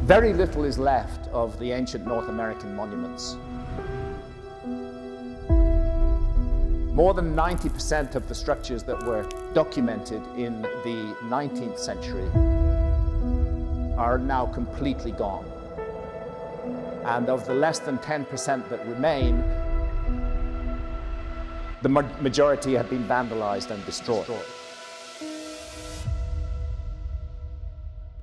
Very little is left of the ancient North American monuments. More than 90% of the structures that were documented in the 19th century are now completely gone. And of the less than 10% that remain, the majority have been vandalized and destroyed.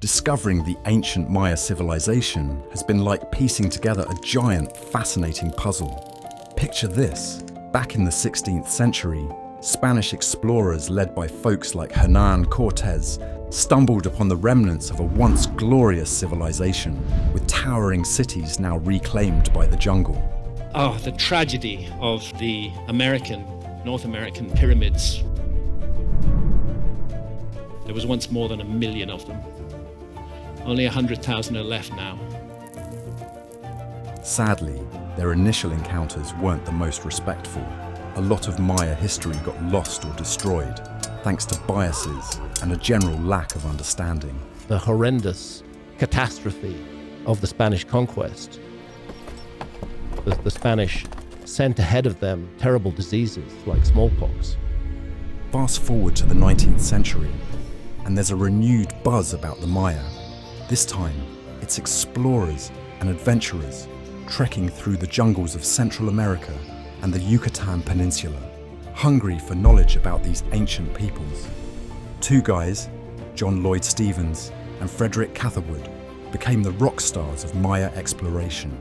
Discovering the ancient Maya civilization has been like piecing together a giant, fascinating puzzle. Picture this. Back in the 16th century, Spanish explorers led by folks like Hernan Cortes stumbled upon the remnants of a once glorious civilization, with towering cities now reclaimed by the jungle. Oh, the tragedy of the North American pyramids. There was once more than 1 million of them. Only 100,000 are left now. Sadly, their initial encounters weren't the most respectful. A lot of Maya history got lost or destroyed, thanks to biases and a general lack of understanding. The horrendous catastrophe of the Spanish conquest. The Spanish sent ahead of them terrible diseases like smallpox. Fast forward to the 19th century, and there's a renewed buzz about the Maya. This time, it's explorers and adventurers trekking through the jungles of Central America and the Yucatan Peninsula, hungry for knowledge about these ancient peoples. Two guys, John Lloyd Stephens and Frederick Catherwood, became the rock stars of Maya exploration.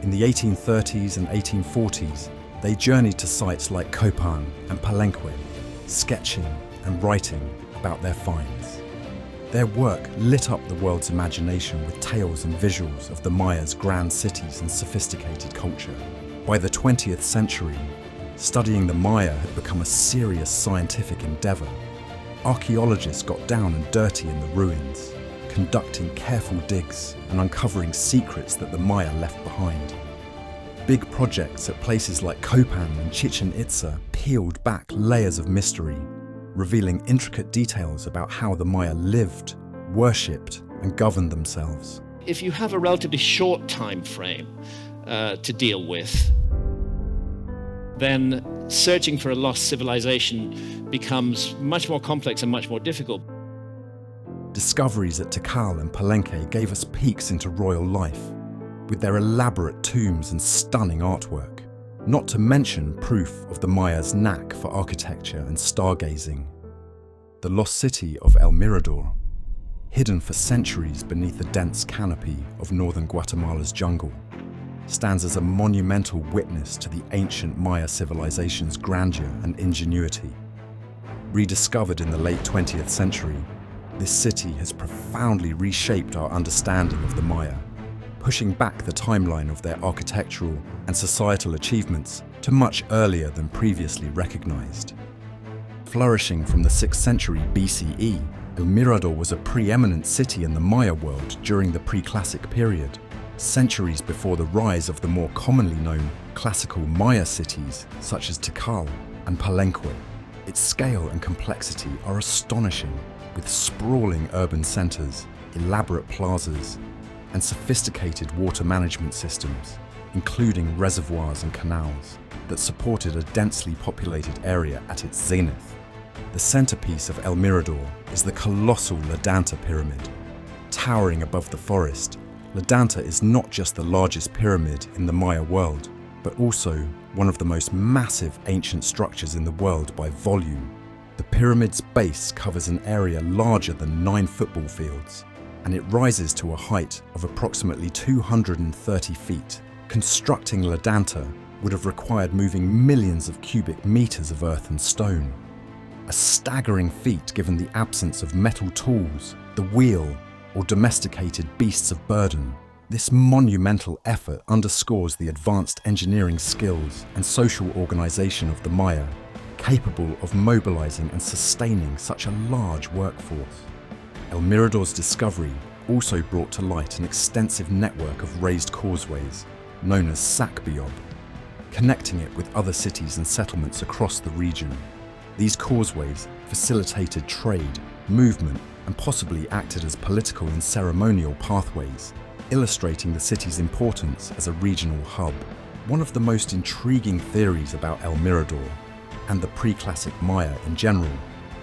In the 1830s and 1840s, they journeyed to sites like Copan and Palenque, sketching and writing about their finds. Their work lit up the world's imagination with tales and visuals of the Maya's grand cities and sophisticated culture. By the 20th century, studying the Maya had become a serious scientific endeavor. Archaeologists got down and dirty in the ruins, conducting careful digs and uncovering secrets that the Maya left behind. Big projects at places like Copan and Chichen Itza peeled back layers of mystery, revealing intricate details about how the Maya lived, worshipped, and governed themselves. If you have a relatively short time frame to deal with, then searching for a lost civilization becomes much more complex and much more difficult. Discoveries at Tikal and Palenque gave us peeks into royal life, with their elaborate tombs and stunning artwork. Not to mention proof of the Maya's knack for architecture and stargazing. The lost city of El Mirador, hidden for centuries beneath the dense canopy of northern Guatemala's jungle, stands as a monumental witness to the ancient Maya civilization's grandeur and ingenuity. Rediscovered in the late 20th century, this city has profoundly reshaped our understanding of the Maya, pushing back the timeline of their architectural and societal achievements to much earlier than previously recognized. Flourishing from the 6th century BCE, El Mirador was a preeminent city in the Maya world during the pre-classic period, centuries before the rise of the more commonly known classical Maya cities such as Tikal and Palenque. Its scale and complexity are astonishing, with sprawling urban centers, elaborate plazas, and sophisticated water management systems, including reservoirs and canals, that supported a densely populated area at its zenith. The centerpiece of El Mirador is the colossal La Danta pyramid. Towering above the forest, La Danta is not just the largest pyramid in the Maya world, but also one of the most massive ancient structures in the world by volume. The pyramid's base covers an area larger than 9 football fields, and it rises to a height of approximately 230 feet. Constructing La Danta would have required moving millions of cubic meters of earth and stone. A staggering feat given the absence of metal tools, the wheel, or domesticated beasts of burden. This monumental effort underscores the advanced engineering skills and social organization of the Maya, capable of mobilizing and sustaining such a large workforce. El Mirador's discovery also brought to light an extensive network of raised causeways, known as Sacsayhuaman, connecting it with other cities and settlements across the region. These causeways facilitated trade, movement, and possibly acted as political and ceremonial pathways, illustrating the city's importance as a regional hub. One of the most intriguing theories about El Mirador, and the pre-classic Maya in general,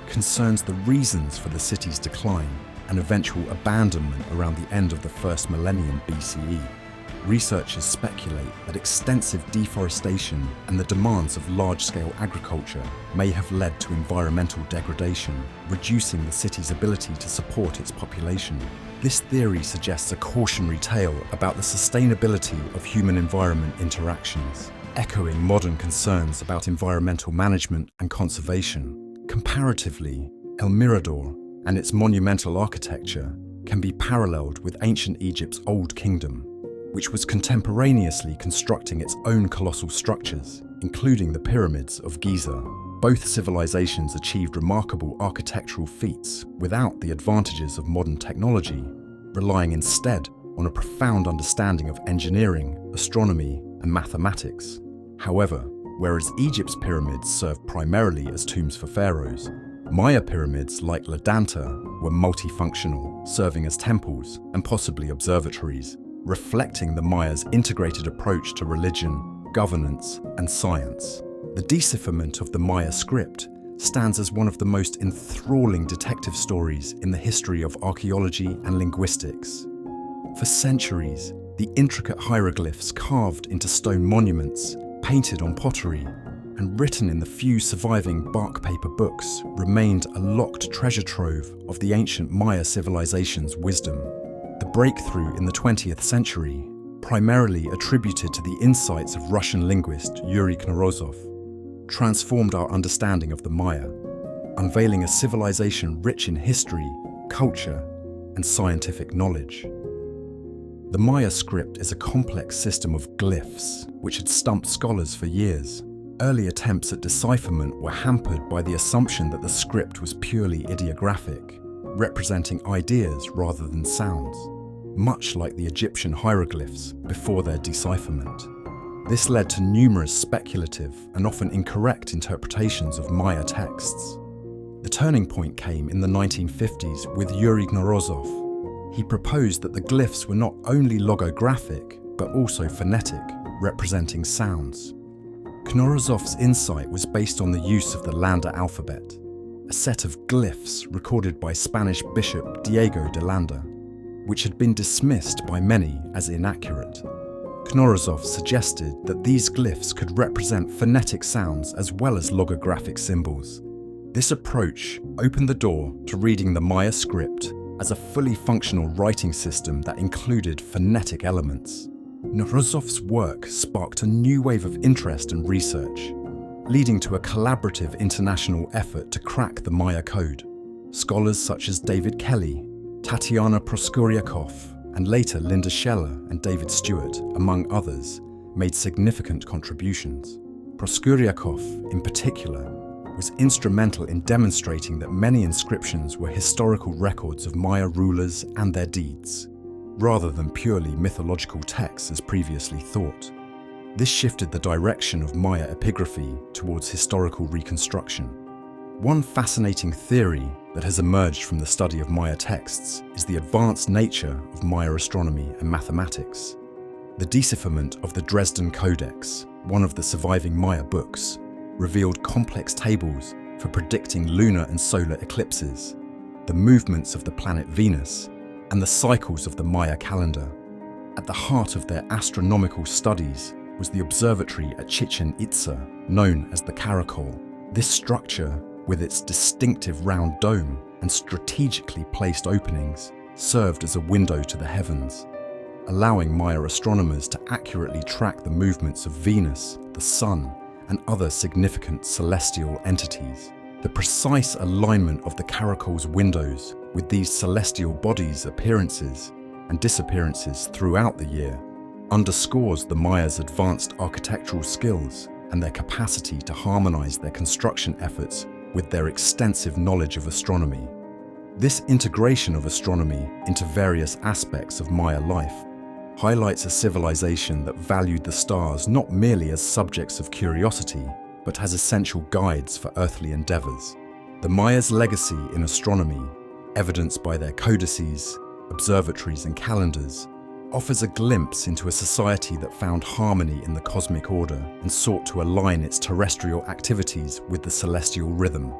concerns the reasons for the city's decline and eventual abandonment around the end of the first millennium BCE. Researchers speculate that extensive deforestation and the demands of large-scale agriculture may have led to environmental degradation, reducing the city's ability to support its population. This theory suggests a cautionary tale about the sustainability of human-environment interactions, echoing modern concerns about environmental management and conservation. Comparatively, El Mirador and its monumental architecture can be paralleled with ancient Egypt's Old Kingdom, which was contemporaneously constructing its own colossal structures, including the pyramids of Giza. Both civilizations achieved remarkable architectural feats without the advantages of modern technology, relying instead on a profound understanding of engineering, astronomy, and mathematics. However, whereas Egypt's pyramids served primarily as tombs for pharaohs, Maya pyramids like Ladanta were multifunctional, serving as temples and possibly observatories, reflecting the Mayas' integrated approach to religion, governance, and science. The decipherment of the Maya script stands as one of the most enthralling detective stories in the history of archaeology and linguistics. For centuries, the intricate hieroglyphs carved into stone monuments, painted on pottery, and written in the few surviving bark paper books remained a locked treasure trove of the ancient Maya civilization's wisdom. The breakthrough in the 20th century, primarily attributed to the insights of Russian linguist Yuri Knorozov, transformed our understanding of the Maya, unveiling a civilization rich in history, culture, and scientific knowledge. The Maya script is a complex system of glyphs which had stumped scholars for years. Early attempts at decipherment were hampered by the assumption that the script was purely ideographic, representing ideas rather than sounds, much like the Egyptian hieroglyphs before their decipherment. This led to numerous speculative and often incorrect interpretations of Maya texts. The turning point came in the 1950s with Yuri Knorozov. He proposed that the glyphs were not only logographic, but also phonetic, representing sounds. Knorozov's insight was based on the use of the Landa alphabet, a set of glyphs recorded by Spanish Bishop Diego de Landa, which had been dismissed by many as inaccurate. Knorozov suggested that these glyphs could represent phonetic sounds as well as logographic symbols. This approach opened the door to reading the Maya script as a fully functional writing system that included phonetic elements. Knorozov's work sparked a new wave of interest and research, leading to a collaborative international effort to crack the Maya code. Scholars such as David Kelly, Tatiana Proskuryakov, and later Linda Scheller and David Stewart, among others, made significant contributions. Proskuryakov, in particular, was instrumental in demonstrating that many inscriptions were historical records of Maya rulers and their deeds, rather than purely mythological texts as previously thought. This shifted the direction of Maya epigraphy towards historical reconstruction. One fascinating theory that has emerged from the study of Maya texts is the advanced nature of Maya astronomy and mathematics. The decipherment of the Dresden Codex, one of the surviving Maya books, revealed complex tables for predicting lunar and solar eclipses, the movements of the planet Venus, and the cycles of the Maya calendar. At the heart of their astronomical studies was the observatory at Chichen Itza, known as the Caracol. This structure, with its distinctive round dome and strategically placed openings, served as a window to the heavens, allowing Maya astronomers to accurately track the movements of Venus, the Sun, and other significant celestial entities. The precise alignment of the Caracol's windows with these celestial bodies' appearances and disappearances throughout the year underscores the Mayas' advanced architectural skills and their capacity to harmonize their construction efforts with their extensive knowledge of astronomy. This integration of astronomy into various aspects of Maya life highlights a civilization that valued the stars not merely as subjects of curiosity, but as essential guides for earthly endeavors. The Mayas' legacy in astronomy evidenced by their codices, observatories and calendars, offers a glimpse into a society that found harmony in the cosmic order and sought to align its terrestrial activities with the celestial rhythm.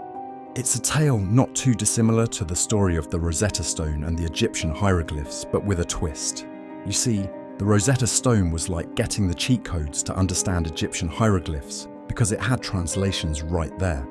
It's a tale not too dissimilar to the story of the Rosetta Stone and the Egyptian hieroglyphs, but with a twist. You see, the Rosetta Stone was like getting the cheat codes to understand Egyptian hieroglyphs because it had translations right there.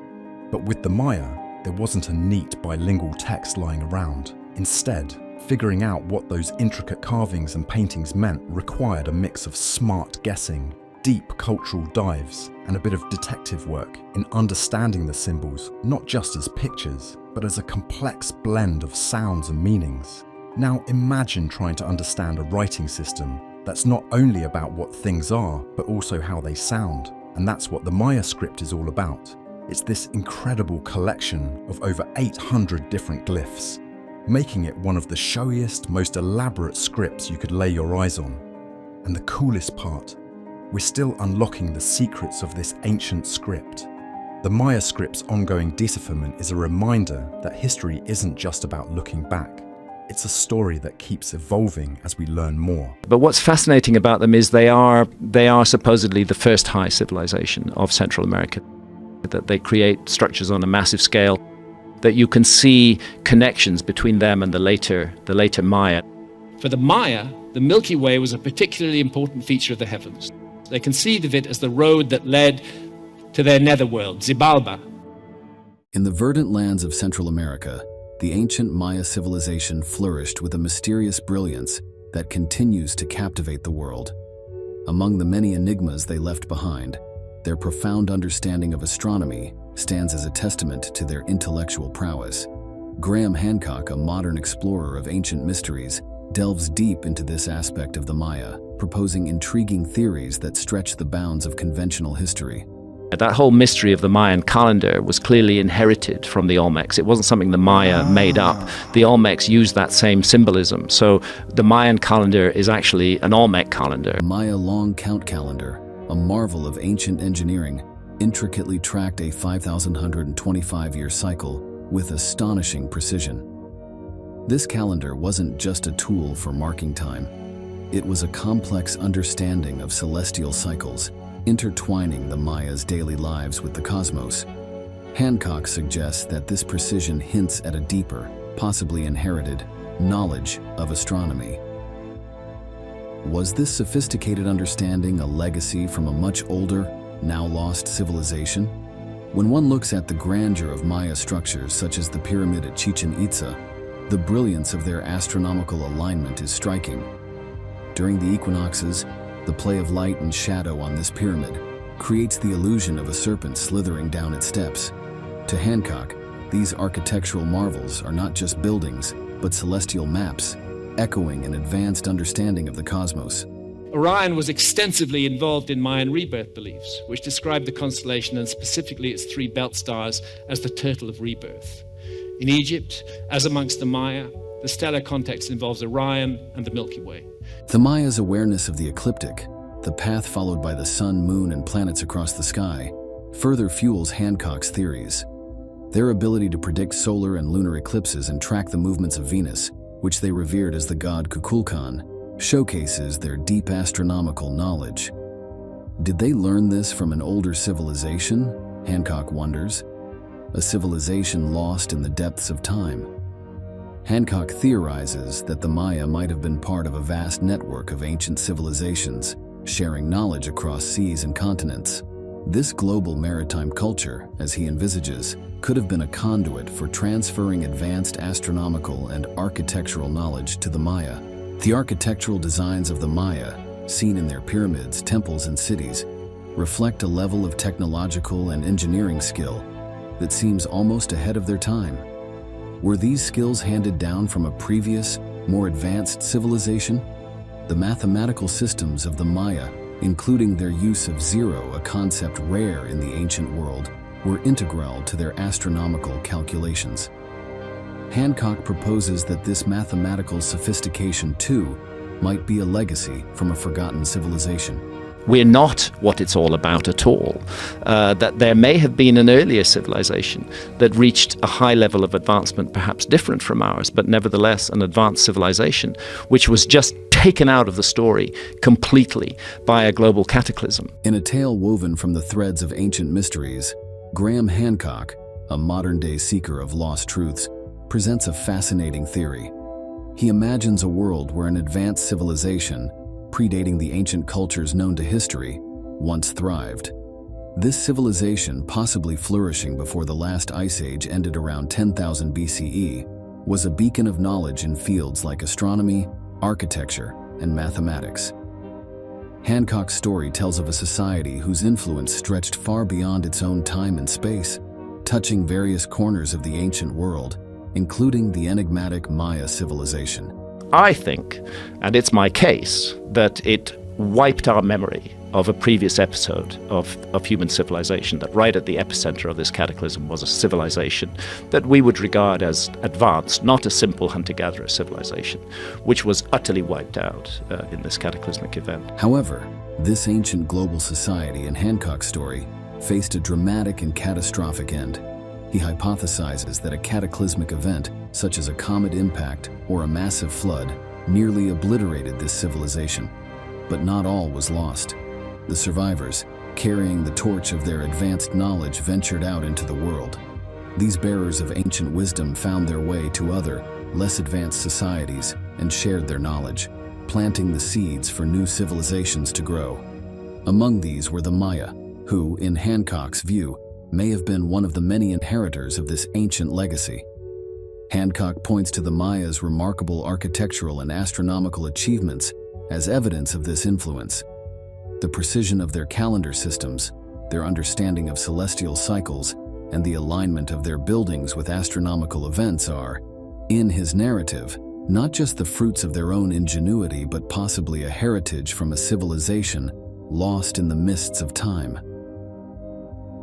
But with the Maya, there wasn't a neat bilingual text lying around. Instead, figuring out what those intricate carvings and paintings meant required a mix of smart guessing, deep cultural dives, and a bit of detective work in understanding the symbols not just as pictures, but as a complex blend of sounds and meanings. Now imagine trying to understand a writing system that's not only about what things are, but also how they sound. And that's what the Maya script is all about. It's this incredible collection of over 800 different glyphs, making it one of the showiest, most elaborate scripts you could lay your eyes on. And the coolest part, we're still unlocking the secrets of this ancient script. The Maya script's ongoing decipherment is a reminder that history isn't just about looking back. It's a story that keeps evolving as we learn more. But what's fascinating about them is they are supposedly the first high civilization of Central America, that they create structures on a massive scale, that you can see connections between them and the later Maya. For the Maya, the Milky Way was a particularly important feature of the heavens. They conceived of it as the road that led to their netherworld, Xibalba. In the verdant lands of Central America, the ancient Maya civilization flourished with a mysterious brilliance that continues to captivate the world. Among the many enigmas they left behind, their profound understanding of astronomy stands as a testament to their intellectual prowess. Graham Hancock, a modern explorer of ancient mysteries, delves deep into this aspect of the Maya, proposing intriguing theories that stretch the bounds of conventional history. That whole mystery of the Mayan calendar was clearly inherited from the Olmecs. It wasn't something the Maya made up. The Olmecs used that same symbolism. So the Mayan calendar is actually an Olmec calendar. The Maya long count calendar, a marvel of ancient engineering, intricately tracked a 5,125-year cycle with astonishing precision. This calendar wasn't just a tool for marking time. It was a complex understanding of celestial cycles, intertwining the Maya's daily lives with the cosmos. Hancock suggests that this precision hints at a deeper, possibly inherited, knowledge of astronomy. Was this sophisticated understanding a legacy from a much older, now lost civilization? When one looks at the grandeur of Maya structures such as the pyramid at Chichen Itza, the brilliance of their astronomical alignment is striking. During the equinoxes, the play of light and shadow on this pyramid creates the illusion of a serpent slithering down its steps. To Hancock, these architectural marvels are not just buildings, but celestial maps, echoing an advanced understanding of the cosmos. Orion was extensively involved in Mayan rebirth beliefs, which described the constellation and specifically its three belt stars as the turtle of rebirth. In Egypt, as amongst the Maya, the stellar context involves Orion and the Milky Way. The Maya's awareness of the ecliptic, the path followed by the sun, moon, and planets across the sky, further fuels Hancock's theories. Their ability to predict solar and lunar eclipses and track the movements of Venus, which they revered as the god Kukulkan, showcases their deep astronomical knowledge. Did they learn this from an older civilization? Hancock wonders. A civilization lost in the depths of time. Hancock theorizes that the Maya might have been part of a vast network of ancient civilizations, sharing knowledge across seas and continents. This global maritime culture, as he envisages, could have been a conduit for transferring advanced astronomical and architectural knowledge to the Maya. The architectural designs of the Maya, seen in their pyramids, temples, and cities, reflect a level of technological and engineering skill that seems almost ahead of their time. Were these skills handed down from a previous, more advanced civilization? The mathematical systems of the Maya, including their use of zero, a concept rare in the ancient world, were integral to their astronomical calculations. Hancock proposes that this mathematical sophistication, too, might be a legacy from a forgotten civilization. we're not what it's all about at all, that there may have been an earlier civilization that reached a high level of advancement, perhaps different from ours, but nevertheless an advanced civilization, which was just taken out of the story completely by a global cataclysm. In a tale woven from the threads of ancient mysteries, Graham Hancock, a modern-day seeker of lost truths, presents a fascinating theory. He imagines a world where an advanced civilization, predating the ancient cultures known to history, once thrived. This civilization, possibly flourishing before the last ice age ended around 10,000 BCE, was a beacon of knowledge in fields like astronomy, architecture, and mathematics. Hancock's story tells of a society whose influence stretched far beyond its own time and space, touching various corners of the ancient world, including the enigmatic Maya civilization. I think, and it's my case, that it wiped our memory of a previous episode of human civilization, that right at the epicenter of this cataclysm was a civilization that we would regard as advanced, not a simple hunter-gatherer civilization, which was utterly wiped out in this cataclysmic event. However, this ancient global society in Hancock's story faced a dramatic and catastrophic end. He hypothesizes that a cataclysmic event, such as a comet impact or a massive flood, nearly obliterated this civilization. But not all was lost. The survivors, carrying the torch of their advanced knowledge, ventured out into the world. These bearers of ancient wisdom found their way to other, less advanced societies and shared their knowledge, planting the seeds for new civilizations to grow. Among these were the Maya, who, in Hancock's view, may have been one of the many inheritors of this ancient legacy. Hancock points to the Mayas' remarkable architectural and astronomical achievements as evidence of this influence. The precision of their calendar systems, their understanding of celestial cycles, and the alignment of their buildings with astronomical events are, in his narrative, not just the fruits of their own ingenuity, but possibly a heritage from a civilization lost in the mists of time.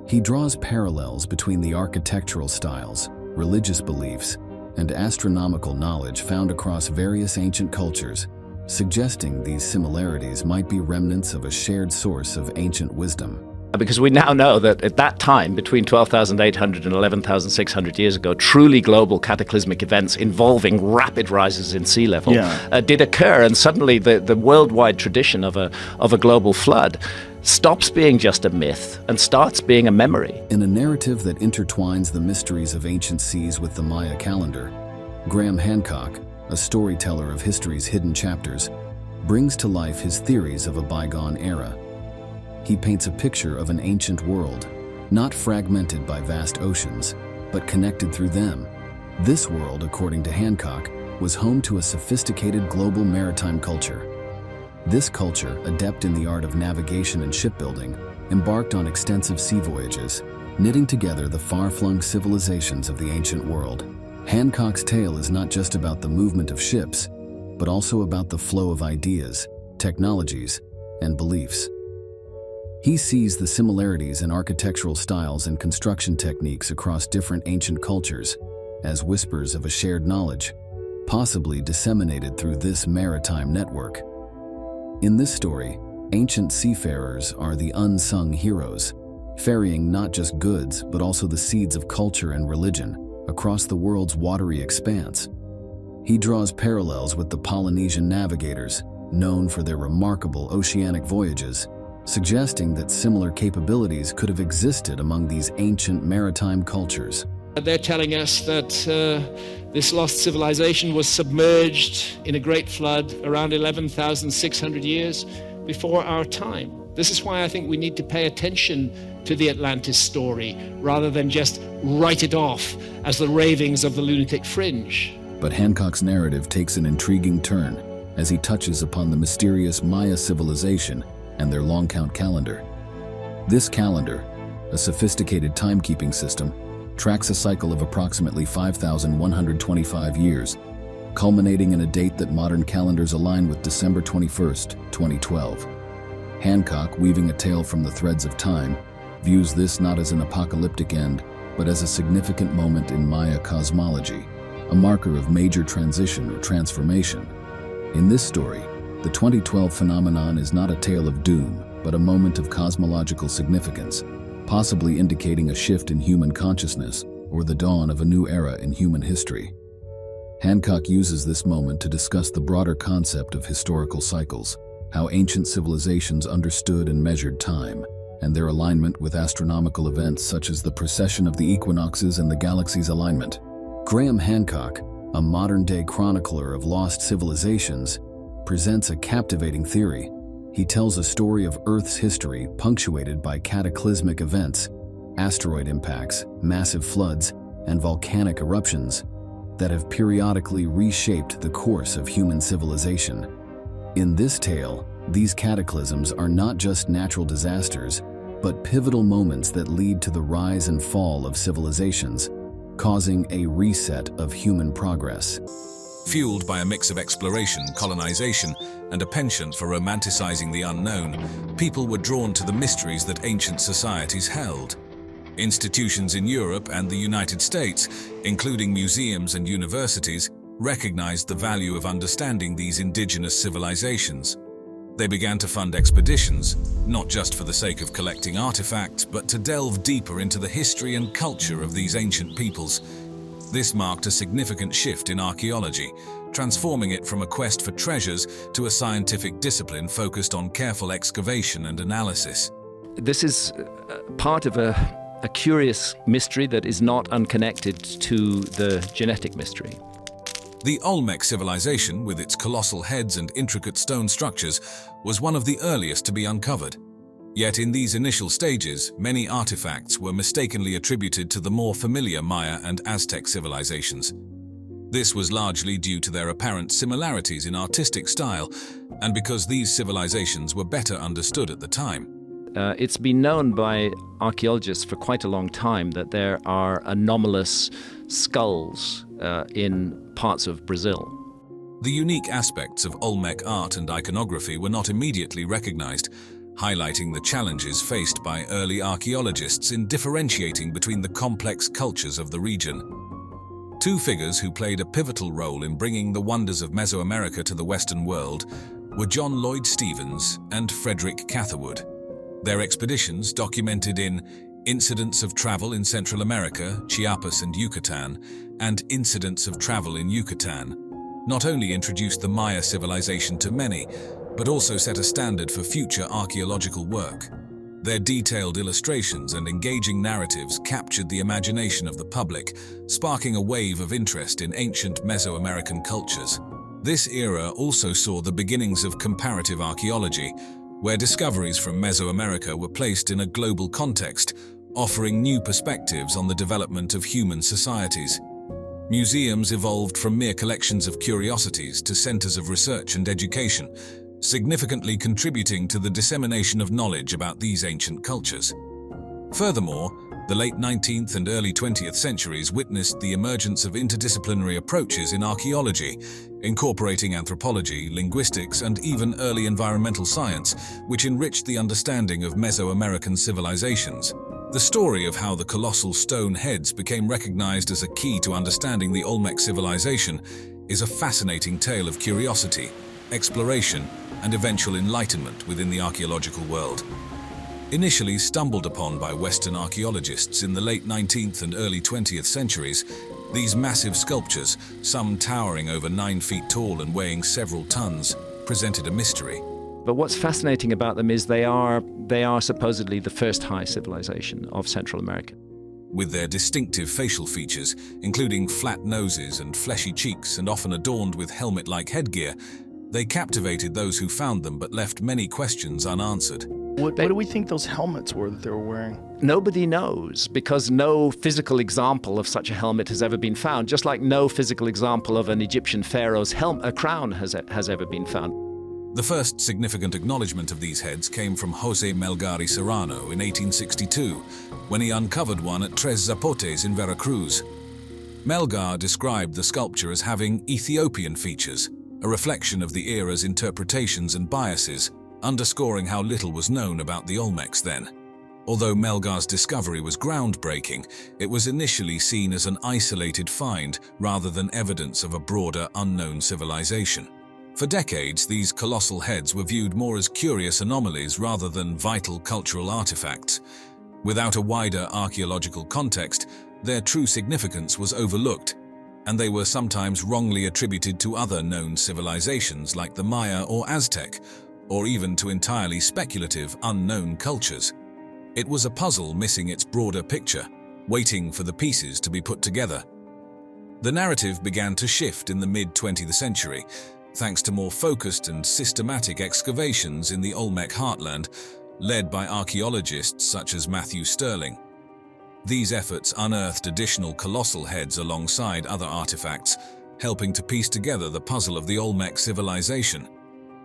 He draws parallels between the architectural styles, religious beliefs, and astronomical knowledge found across various ancient cultures, suggesting these similarities might be remnants of a shared source of ancient wisdom. Because we now know that at that time, between 12,800 and 11,600 years ago, truly global cataclysmic events involving rapid rises in sea level did occur, and suddenly the worldwide tradition of a global flood stops being just a myth and starts being a memory. In a narrative that intertwines the mysteries of ancient seas with the Maya calendar, Graham Hancock, a storyteller of history's hidden chapters, brings to life his theories of a bygone era. He paints a picture of an ancient world, not fragmented by vast oceans, but connected through them. This world, according to Hancock, was home to a sophisticated global maritime culture. This culture, adept in the art of navigation and shipbuilding, embarked on extensive sea voyages, knitting together the far-flung civilizations of the ancient world. Hancock's tale is not just about the movement of ships, but also about the flow of ideas, technologies, and beliefs. He sees the similarities in architectural styles and construction techniques across different ancient cultures as whispers of a shared knowledge, possibly disseminated through this maritime network. In this story, ancient seafarers are the unsung heroes, ferrying not just goods but also the seeds of culture and religion across the world's watery expanse. He draws parallels with the Polynesian navigators, known for their remarkable oceanic voyages, suggesting that similar capabilities could have existed among these ancient maritime cultures. They're telling us that this lost civilization was submerged in a great flood around 11,600 years before our time. This is why I think we need to pay attention to the Atlantis story rather than just write it off as the ravings of the lunatic fringe. But Hancock's narrative takes an intriguing turn as he touches upon the mysterious Maya civilization and their long count calendar. This calendar, a sophisticated timekeeping system, tracks a cycle of approximately 5,125 years, culminating in a date that modern calendars align with December 21st, 2012. Hancock, weaving a tale from the threads of time, views this not as an apocalyptic end, but as a significant moment in Maya cosmology, a marker of major transition or transformation. In this story, the 2012 phenomenon is not a tale of doom, but a moment of cosmological significance, possibly indicating a shift in human consciousness or the dawn of a new era in human history. Hancock uses this moment to discuss the broader concept of historical cycles, how ancient civilizations understood and measured time, and their alignment with astronomical events such as the precession of the equinoxes and the galaxy's alignment. Graham Hancock, a modern-day chronicler of lost civilizations, presents a captivating theory. He tells a story of Earth's history punctuated by cataclysmic events, asteroid impacts, massive floods, and volcanic eruptions that have periodically reshaped the course of human civilization. In this tale, these cataclysms are not just natural disasters, but pivotal moments that lead to the rise and fall of civilizations, causing a reset of human progress. Fueled by a mix of exploration, colonization, and a penchant for romanticizing the unknown, people were drawn to the mysteries that ancient societies held. Institutions in Europe and the United States, including museums and universities, recognized the value of understanding these indigenous civilizations. They began to fund expeditions, not just for the sake of collecting artifacts, but to delve deeper into the history and culture of these ancient peoples. This marked a significant shift in archaeology, transforming it from a quest for treasures to a scientific discipline focused on careful excavation and analysis. This is part of a curious mystery that is not unconnected to the genetic mystery. The Olmec civilization, with its colossal heads and intricate stone structures, was one of the earliest to be uncovered. Yet in these initial stages, many artifacts were mistakenly attributed to the more familiar Maya and Aztec civilizations. This was largely due to their apparent similarities in artistic style, and because these civilizations were better understood at the time. It's been known by archaeologists for quite a long time that there are anomalous skulls in parts of Brazil. The unique aspects of Olmec art and iconography were not immediately recognized, highlighting the challenges faced by early archaeologists in differentiating between the complex cultures of the region. Two figures who played a pivotal role in bringing the wonders of Mesoamerica to the Western world were John Lloyd Stevens and Frederick Catherwood. Their expeditions, documented in Incidents of Travel in Central America, Chiapas and Yucatan, and Incidents of Travel in Yucatan, not only introduced the Maya civilization to many, but also set a standard for future archaeological work. Their detailed illustrations and engaging narratives captured the imagination of the public, sparking a wave of interest in ancient Mesoamerican cultures. This era also saw the beginnings of comparative archaeology, where discoveries from Mesoamerica were placed in a global context, offering new perspectives on the development of human societies. Museums evolved from mere collections of curiosities to centers of research and education, significantly contributing to the dissemination of knowledge about these ancient cultures. Furthermore, the late 19th and early 20th centuries witnessed the emergence of interdisciplinary approaches in archaeology, incorporating anthropology, linguistics, and even early environmental science, which enriched the understanding of Mesoamerican civilizations. The story of how the colossal stone heads became recognized as a key to understanding the Olmec civilization is a fascinating tale of curiosity, exploration, and eventual enlightenment within the archaeological world. Initially stumbled upon by Western archaeologists in the late 19th and early 20th centuries, these massive sculptures, some towering over 9 feet tall and weighing several tons, presented a mystery. But what's fascinating about them is they are supposedly the first high civilization of Central America. With their distinctive facial features, including flat noses and fleshy cheeks and often adorned with helmet-like headgear, they captivated those who found them but left many questions unanswered. What do we think those helmets were that they were wearing? Nobody knows, because no physical example of such a helmet has ever been found, just like no physical example of an Egyptian pharaoh's crown has ever been found. The first significant acknowledgement of these heads came from José Melgar y Serrano in 1862, when he uncovered one at Tres Zapotes in Veracruz. Melgar described the sculpture as having Ethiopian features, a reflection of the era's interpretations and biases, underscoring how little was known about the Olmecs then. Although Melgar's discovery was groundbreaking, it was initially seen as an isolated find rather than evidence of a broader, unknown civilization. For decades, these colossal heads were viewed more as curious anomalies rather than vital cultural artifacts. Without a wider archaeological context, their true significance was overlooked, and they were sometimes wrongly attributed to other known civilizations like the Maya or Aztec, or even to entirely speculative, unknown cultures. It was a puzzle missing its broader picture, waiting for the pieces to be put together. The narrative began to shift in the mid-20th century, thanks to more focused and systematic excavations in the Olmec heartland, led by archaeologists such as Matthew Stirling. These efforts unearthed additional colossal heads alongside other artifacts, helping to piece together the puzzle of the Olmec civilization.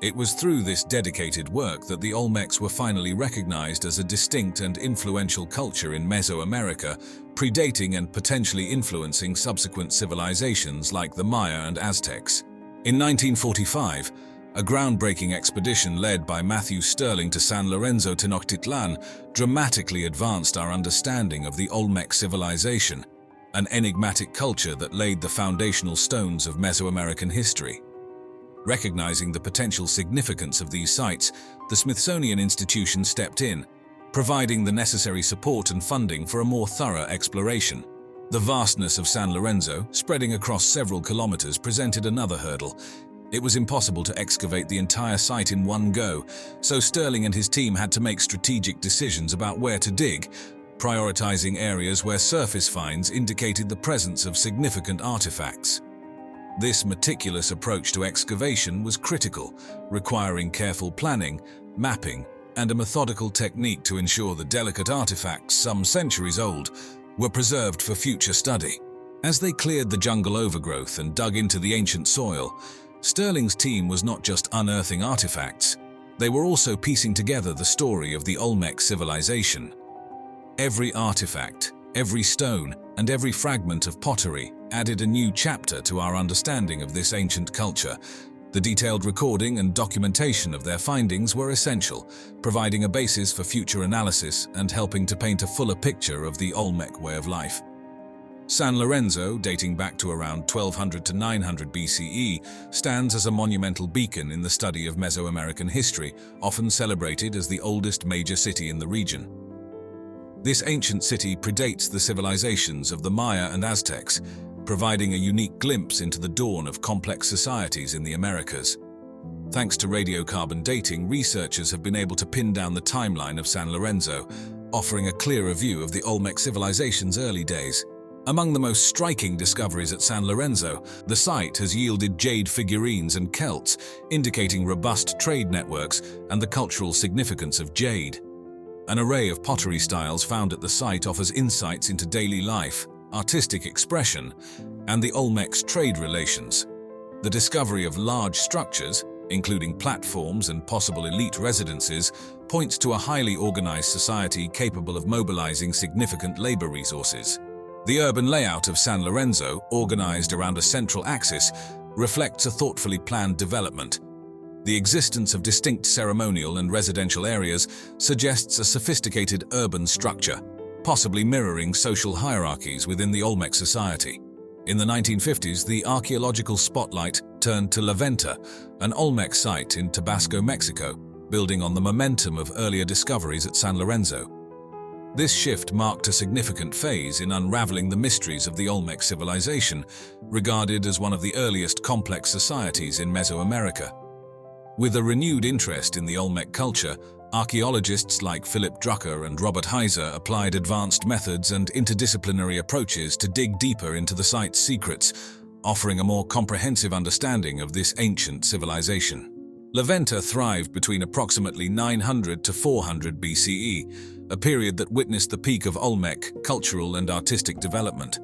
It was through this dedicated work that the Olmecs were finally recognized as a distinct and influential culture in Mesoamerica, predating and potentially influencing subsequent civilizations like the Maya and Aztecs. In 1945, a groundbreaking expedition led by Matthew Stirling to San Lorenzo Tenochtitlan dramatically advanced our understanding of the Olmec civilization, an enigmatic culture that laid the foundational stones of Mesoamerican history. Recognizing the potential significance of these sites, the Smithsonian Institution stepped in, providing the necessary support and funding for a more thorough exploration. The vastness of San Lorenzo, spreading across several kilometers, presented another hurdle. It was impossible to excavate the entire site in one go, so Stirling and his team had to make strategic decisions about where to dig, prioritizing areas where surface finds indicated the presence of significant artifacts. This meticulous approach to excavation was critical, requiring careful planning, mapping, and a methodical technique to ensure the delicate artifacts, some centuries old, were preserved for future study. As they cleared the jungle overgrowth and dug into the ancient soil, Stirling's team was not just unearthing artifacts, they were also piecing together the story of the Olmec civilization. Every artifact, every stone, and every fragment of pottery added a new chapter to our understanding of this ancient culture. The detailed recording and documentation of their findings were essential, providing a basis for future analysis and helping to paint a fuller picture of the Olmec way of life. San Lorenzo, dating back to around 1200 to 900 BCE, stands as a monumental beacon in the study of Mesoamerican history, often celebrated as the oldest major city in the region. This ancient city predates the civilizations of the Maya and Aztecs, providing a unique glimpse into the dawn of complex societies in the Americas. Thanks to radiocarbon dating, researchers have been able to pin down the timeline of San Lorenzo, offering a clearer view of the Olmec civilization's early days. Among the most striking discoveries at San Lorenzo, the site has yielded jade figurines and celts, indicating robust trade networks and the cultural significance of jade. An array of pottery styles found at the site offers insights into daily life, artistic expression, and the Olmec's trade relations. The discovery of large structures, including platforms and possible elite residences, points to a highly organized society capable of mobilizing significant labor resources. The urban layout of San Lorenzo, organized around a central axis, reflects a thoughtfully planned development. The existence of distinct ceremonial and residential areas suggests a sophisticated urban structure, possibly mirroring social hierarchies within the Olmec society. In the 1950s, the archaeological spotlight turned to La Venta, an Olmec site in Tabasco, Mexico, building on the momentum of earlier discoveries at San Lorenzo. This shift marked a significant phase in unraveling the mysteries of the Olmec civilization, regarded as one of the earliest complex societies in Mesoamerica. With a renewed interest in the Olmec culture, archaeologists like Philip Drucker and Robert Heiser applied advanced methods and interdisciplinary approaches to dig deeper into the site's secrets, offering a more comprehensive understanding of this ancient civilization. La Venta thrived between approximately 900 to 400 BCE, a period that witnessed the peak of Olmec cultural and artistic development.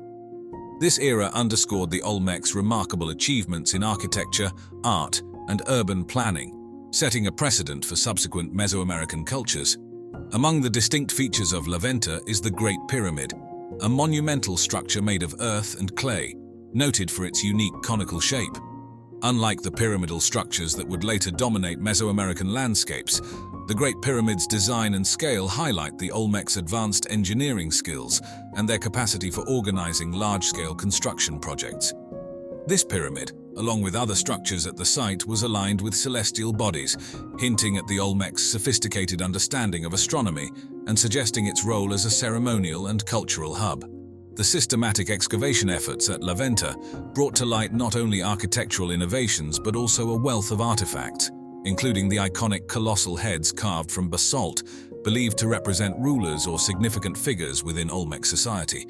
This era underscored the Olmec's remarkable achievements in architecture, art, and urban planning, setting a precedent for subsequent Mesoamerican cultures. Among the distinct features of La Venta is the Great Pyramid, a monumental structure made of earth and clay, noted for its unique conical shape. Unlike the pyramidal structures that would later dominate Mesoamerican landscapes, the Great Pyramid's design and scale highlight the Olmec's advanced engineering skills and their capacity for organizing large-scale construction projects. This pyramid, along with other structures at the site, was aligned with celestial bodies, hinting at the Olmec's sophisticated understanding of astronomy and suggesting its role as a ceremonial and cultural hub. The systematic excavation efforts at Venta brought to light not only architectural innovations but also a wealth of artifacts, including the iconic colossal heads carved from basalt, believed to represent rulers or significant figures within Olmec society.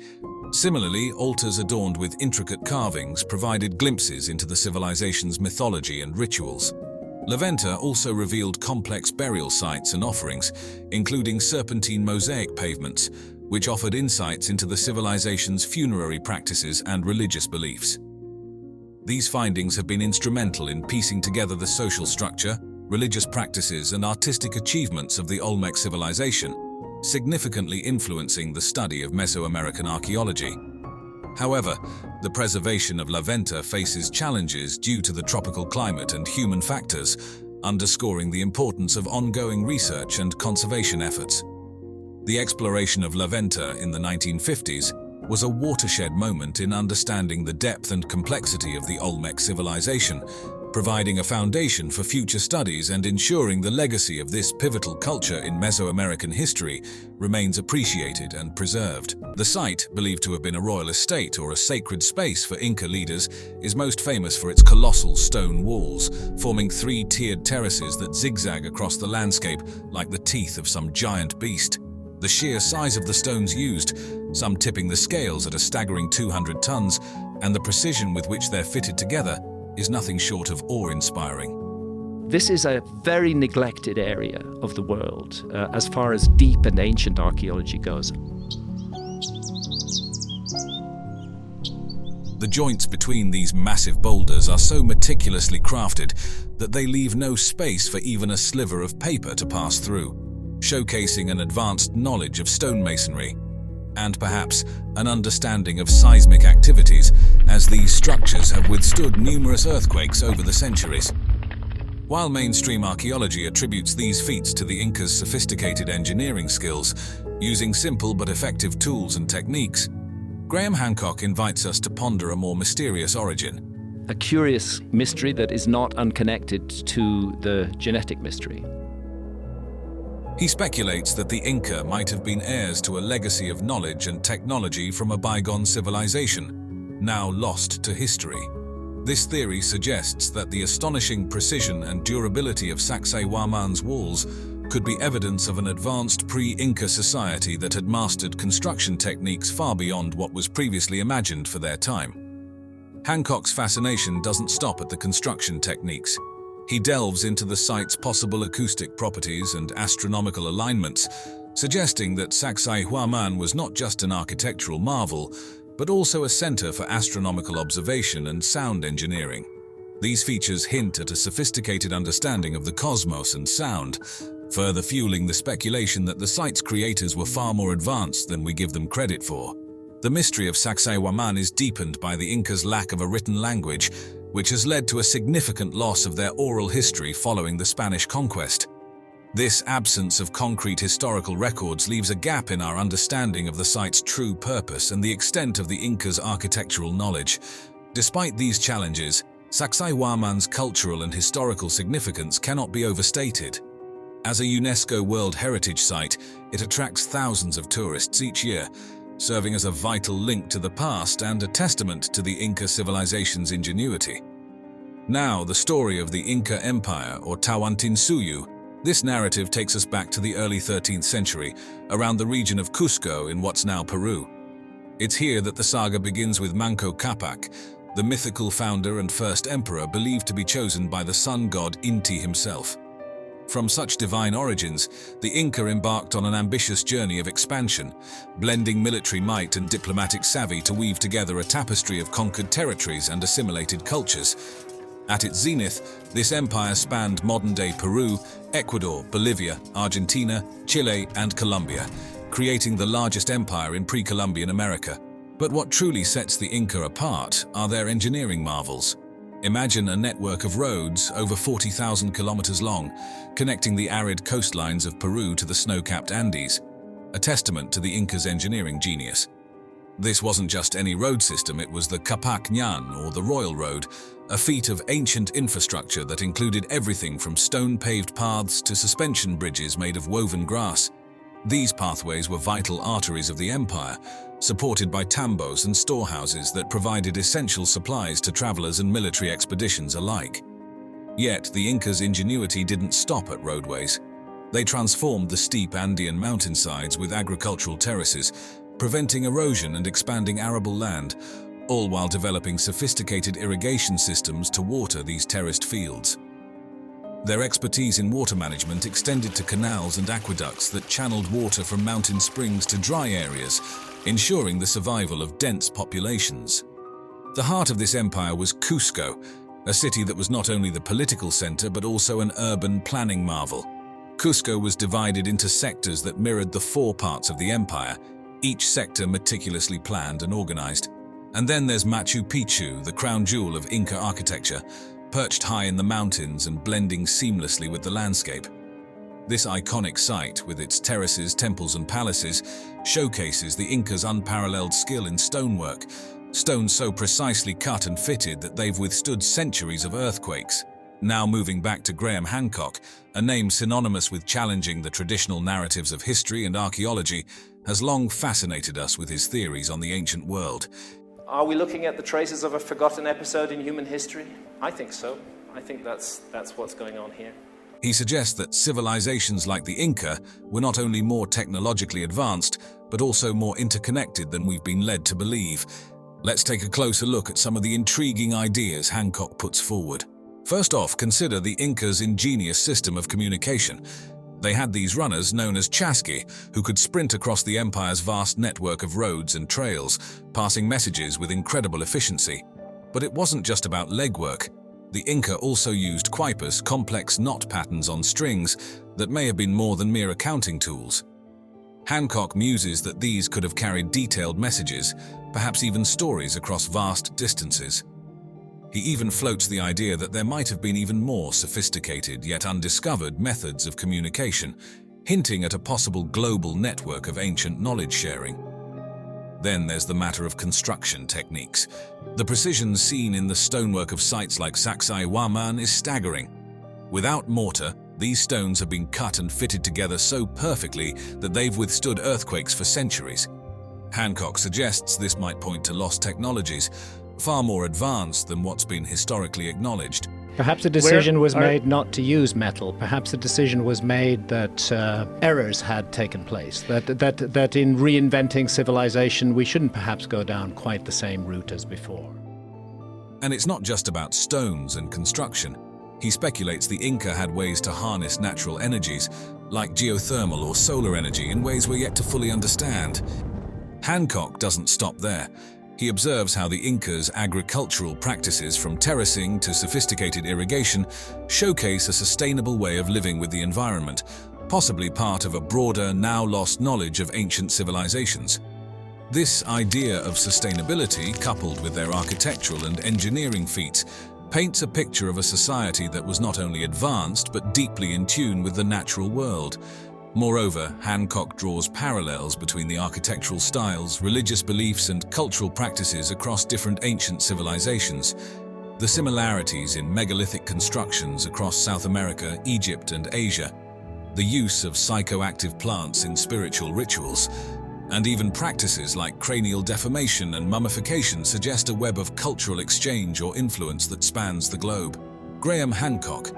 Similarly, altars adorned with intricate carvings provided glimpses into the civilization's mythology and rituals. Venta also revealed complex burial sites and offerings, including serpentine mosaic pavements, which offered insights into the civilization's funerary practices and religious beliefs. These findings have been instrumental in piecing together the social structure, religious practices, and artistic achievements of the Olmec civilization, significantly influencing the study of Mesoamerican archaeology. However, the preservation of Venta faces challenges due to the tropical climate and human factors, underscoring the importance of ongoing research and conservation efforts. The exploration of Venta in the 1950s was a watershed moment in understanding the depth and complexity of the Olmec civilization, providing a foundation for future studies and ensuring the legacy of this pivotal culture in Mesoamerican history remains appreciated and preserved. The site, believed to have been a royal estate or a sacred space for Inca leaders, is most famous for its colossal stone walls, forming three-tiered terraces that zigzag across the landscape like the teeth of some giant beast. The sheer size of the stones used, some tipping the scales at a staggering 200 tons, and the precision with which they're fitted together is nothing short of awe-inspiring. This is a very neglected area of the world as far as deep and ancient archaeology goes. The joints between these massive boulders are so meticulously crafted that they leave no space for even a sliver of paper to pass through, showcasing an advanced knowledge of stonemasonry and perhaps an understanding of seismic activities, as these structures have withstood numerous earthquakes over the centuries. While mainstream archaeology attributes these feats to the Incas' sophisticated engineering skills, using simple but effective tools and techniques, Graham Hancock invites us to ponder a more mysterious origin. A curious mystery that is not unconnected to the genetic mystery. He speculates that the Inca might have been heirs to a legacy of knowledge and technology from a bygone civilization, now lost to history. This theory suggests that the astonishing precision and durability of Sacsayhuaman's walls could be evidence of an advanced pre-Inca society that had mastered construction techniques far beyond what was previously imagined for their time. Hancock's fascination doesn't stop at the construction techniques. He delves into the site's possible acoustic properties and astronomical alignments, suggesting that Sacsayhuaman was not just an architectural marvel, but also a center for astronomical observation and sound engineering. These features hint at a sophisticated understanding of the cosmos and sound, further fueling the speculation that the site's creators were far more advanced than we give them credit for. The mystery of Sacsayhuaman is deepened by the Incas' lack of a written language, which has led to a significant loss of their oral history following the Spanish conquest. This absence of concrete historical records leaves a gap in our understanding of the site's true purpose and the extent of the Incas' architectural knowledge. Despite these challenges, Sacsayhuaman's cultural and historical significance cannot be overstated. As a UNESCO World Heritage Site, it attracts thousands of tourists each year, serving as a vital link to the past and a testament to the Inca civilization's ingenuity. Now, the story of the Inca Empire, or Tawantinsuyu. This narrative takes us back to the early 13th century, around the region of Cusco in what's now Peru. It's here that the saga begins with Manco Cápac, the mythical founder and first emperor believed to be chosen by the sun god Inti himself. From such divine origins, the Inca embarked on an ambitious journey of expansion, blending military might and diplomatic savvy to weave together a tapestry of conquered territories and assimilated cultures. At its zenith, this empire spanned modern-day Peru, Ecuador, Bolivia, Argentina, Chile, and Colombia, creating the largest empire in pre-Columbian America. But what truly sets the Inca apart are their engineering marvels. Imagine a network of roads over 40,000 kilometers long, connecting the arid coastlines of Peru to the snow-capped Andes, a testament to the Inca's engineering genius. This wasn't just any road system, it was the Kapak Nyan, or the Royal Road, a feat of ancient infrastructure that included everything from stone-paved paths to suspension bridges made of woven grass. These pathways were vital arteries of the empire, supported by tambos and storehouses that provided essential supplies to travelers and military expeditions alike. Yet, the Incas' ingenuity didn't stop at roadways. They transformed the steep Andean mountainsides with agricultural terraces, preventing erosion and expanding arable land, all while developing sophisticated irrigation systems to water these terraced fields. Their expertise in water management extended to canals and aqueducts that channeled water from mountain springs to dry areas, ensuring the survival of dense populations. The heart of this empire was Cusco, a city that was not only the political center but also an urban planning marvel. Cusco was divided into sectors that mirrored the four parts of the empire, each sector meticulously planned and organized. And then there's Machu Picchu, the crown jewel of Inca architecture, perched high in the mountains and blending seamlessly with the landscape. This iconic site, with its terraces, temples and palaces, showcases the Incas' unparalleled skill in stonework, stones so precisely cut and fitted that they've withstood centuries of earthquakes. Now moving back to Graham Hancock, a name synonymous with challenging the traditional narratives of history and archaeology, has long fascinated us with his theories on the ancient world. Are we looking at the traces of a forgotten episode in human history? I think so. I think that's what's going on here. He suggests that civilizations like the Inca were not only more technologically advanced, but also more interconnected than we've been led to believe. Let's take a closer look at some of the intriguing ideas Hancock puts forward. First off, consider the Incas' ingenious system of communication. They had these runners known as chasqui, who could sprint across the empire's vast network of roads and trails, passing messages with incredible efficiency. But it wasn't just about legwork. The Inca also used quipus, complex knot patterns on strings that may have been more than mere accounting tools. Hancock muses that these could have carried detailed messages, perhaps even stories across vast distances. He even floats the idea that there might have been even more sophisticated yet undiscovered methods of communication, hinting at a possible global network of ancient knowledge sharing. Then there's the matter of construction techniques. The precision seen in the stonework of sites like Sacsayhuaman is staggering. Without mortar, these stones have been cut and fitted together so perfectly that they've withstood earthquakes for centuries. Hancock suggests this might point to lost technologies, far more advanced than what's been historically acknowledged. Perhaps a decision was made not to use metal. Perhaps a decision was made that errors had taken place, that in reinventing civilization we shouldn't perhaps go down quite the same route as before. And it's not just about stones and construction. He speculates the Inca had ways to harness natural energies, like geothermal or solar energy, in ways we're yet to fully understand. Hancock doesn't stop there. He observes how the Incas' agricultural practices, from terracing to sophisticated irrigation, showcase a sustainable way of living with the environment, possibly part of a broader, now-lost knowledge of ancient civilizations. This idea of sustainability, coupled with their architectural and engineering feats, paints a picture of a society that was not only advanced but deeply in tune with the natural world. Moreover, Hancock draws parallels between the architectural styles, religious beliefs, and cultural practices across different ancient civilizations. The similarities in megalithic constructions across South America, Egypt, and Asia, the use of psychoactive plants in spiritual rituals, and even practices like cranial deformation and mummification suggest a web of cultural exchange or influence that spans the globe. Graham Hancock,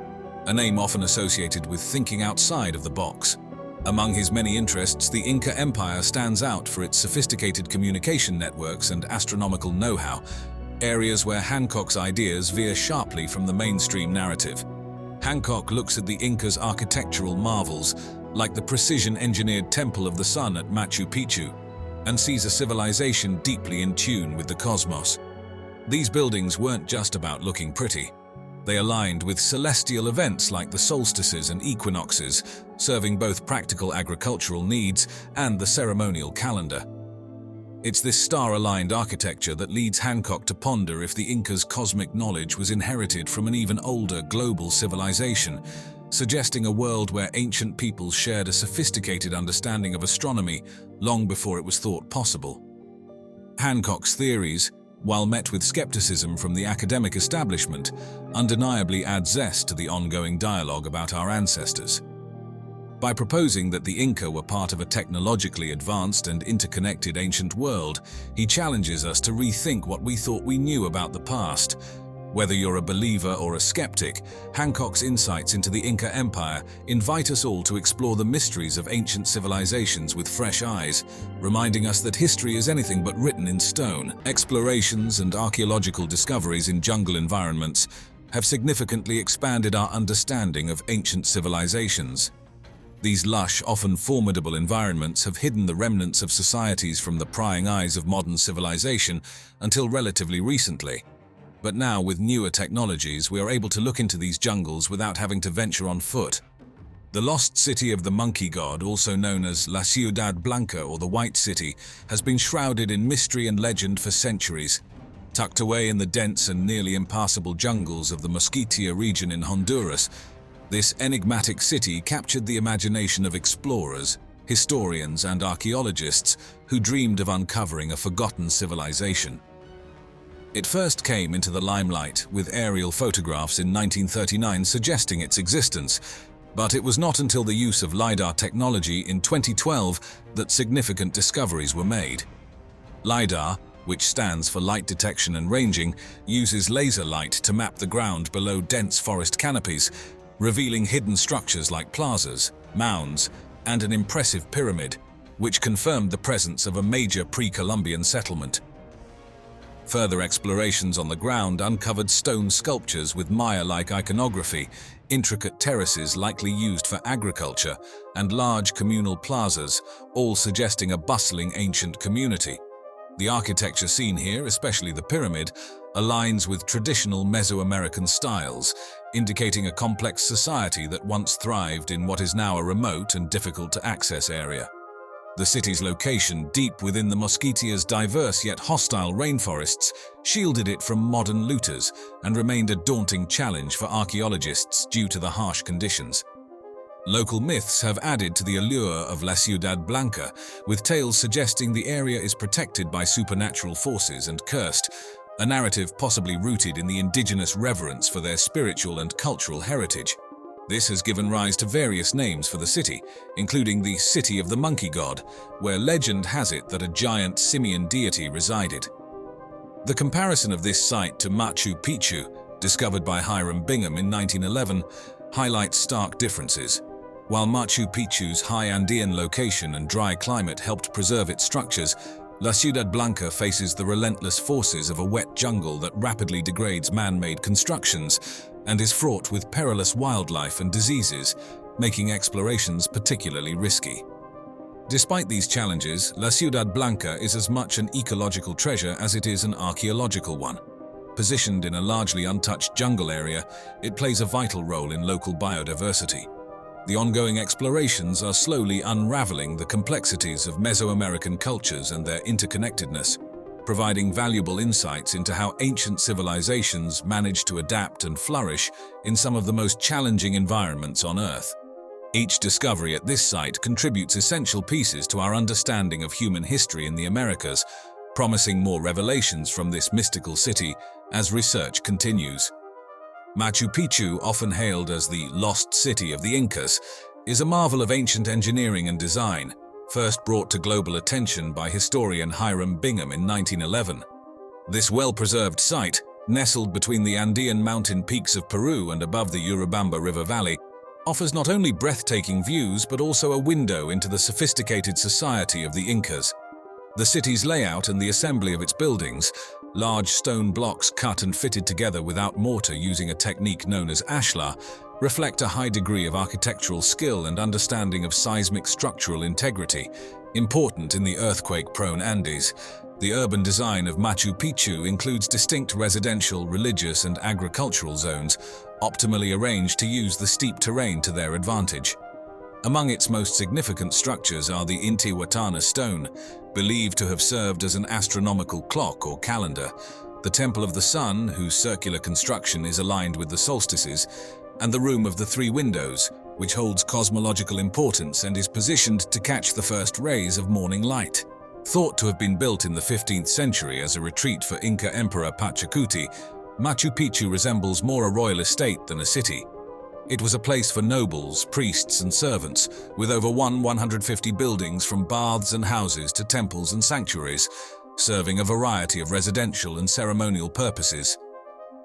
a name often associated with thinking outside of the box. Among his many interests, the Inca Empire stands out for its sophisticated communication networks and astronomical know-how, areas where Hancock's ideas veer sharply from the mainstream narrative. Hancock looks at the Incas' architectural marvels, like the precision-engineered Temple of the Sun at Machu Picchu, and sees a civilization deeply in tune with the cosmos. These buildings weren't just about looking pretty. They aligned with celestial events like the solstices and equinoxes, serving both practical agricultural needs and the ceremonial calendar. It's this star-aligned architecture that leads Hancock to ponder if the Incas' cosmic knowledge was inherited from an even older global civilization, suggesting a world where ancient peoples shared a sophisticated understanding of astronomy long before it was thought possible. Hancock's theories, while met with skepticism from the academic establishment, undeniably add zest to the ongoing dialogue about our ancestors. By proposing that the Inca were part of a technologically advanced and interconnected ancient world, he challenges us to rethink what we thought we knew about the past. Whether you're a believer or a skeptic, Hancock's insights into the Inca Empire invite us all to explore the mysteries of ancient civilizations with fresh eyes, reminding us that history is anything but written in stone. Explorations and archaeological discoveries in jungle environments have significantly expanded our understanding of ancient civilizations. These lush, often formidable environments have hidden the remnants of societies from the prying eyes of modern civilization until relatively recently. But now, with newer technologies, we are able to look into these jungles without having to venture on foot. The lost city of the monkey god, also known as La Ciudad Blanca or the White City, has been shrouded in mystery and legend for centuries. Tucked away in the dense and nearly impassable jungles of the Mosquitia region in Honduras, this enigmatic city captured the imagination of explorers, historians, and archaeologists who dreamed of uncovering a forgotten civilization. It first came into the limelight with aerial photographs in 1939 suggesting its existence, but it was not until the use of LiDAR technology in 2012 that significant discoveries were made. LiDAR, which stands for Light Detection and Ranging, uses laser light to map the ground below dense forest canopies, revealing hidden structures like plazas, mounds, and an impressive pyramid, which confirmed the presence of a major pre-Columbian settlement. Further explorations on the ground uncovered stone sculptures with Maya-like iconography, intricate terraces likely used for agriculture, and large communal plazas, all suggesting a bustling ancient community. The architecture seen here, especially the pyramid, aligns with traditional Mesoamerican styles, indicating a complex society that once thrived in what is now a remote and difficult-to-access area. The city's location, deep within the Mosquitia's diverse yet hostile rainforests, shielded it from modern looters and remained a daunting challenge for archaeologists due to the harsh conditions. Local myths have added to the allure of La Ciudad Blanca, with tales suggesting the area is protected by supernatural forces and cursed, a narrative possibly rooted in the indigenous reverence for their spiritual and cultural heritage. This has given rise to various names for the city, including the City of the Monkey God, where legend has it that a giant simian deity resided. The comparison of this site to Machu Picchu, discovered by Hiram Bingham in 1911, highlights stark differences. While Machu Picchu's high Andean location and dry climate helped preserve its structures, La Ciudad Blanca faces the relentless forces of a wet jungle that rapidly degrades man-made constructions and is fraught with perilous wildlife and diseases, making explorations particularly risky. Despite these challenges, La Ciudad Blanca is as much an ecological treasure as it is an archaeological one. Positioned in a largely untouched jungle area, it plays a vital role in local biodiversity. The ongoing explorations are slowly unraveling the complexities of Mesoamerican cultures and their interconnectedness, providing valuable insights into how ancient civilizations managed to adapt and flourish in some of the most challenging environments on Earth. Each discovery at this site contributes essential pieces to our understanding of human history in the Americas, promising more revelations from this mystical city as research continues. Machu Picchu, often hailed as the lost city of the Incas, is a marvel of ancient engineering and design, first brought to global attention by historian Hiram Bingham in 1911. This well-preserved site, nestled between the Andean mountain peaks of Peru and above the Urubamba River Valley, offers not only breathtaking views but also a window into the sophisticated society of the Incas. The city's layout and the assembly of its buildings, large stone blocks cut and fitted together without mortar using a technique known as ashlar, reflect a high degree of architectural skill and understanding of seismic structural integrity, important in the earthquake-prone Andes. The urban design of Machu Picchu includes distinct residential, religious, and agricultural zones, optimally arranged to use the steep terrain to their advantage. Among its most significant structures are the Intihuatana stone, believed to have served as an astronomical clock or calendar, the Temple of the Sun, whose circular construction is aligned with the solstices, and the Room of the Three Windows, which holds cosmological importance and is positioned to catch the first rays of morning light. Thought to have been built in the 15th century as a retreat for Inca Emperor Pachacuti, Machu Picchu resembles more a royal estate than a city. It was a place for nobles, priests, and servants, with over 150 buildings from baths and houses to temples and sanctuaries, serving a variety of residential and ceremonial purposes.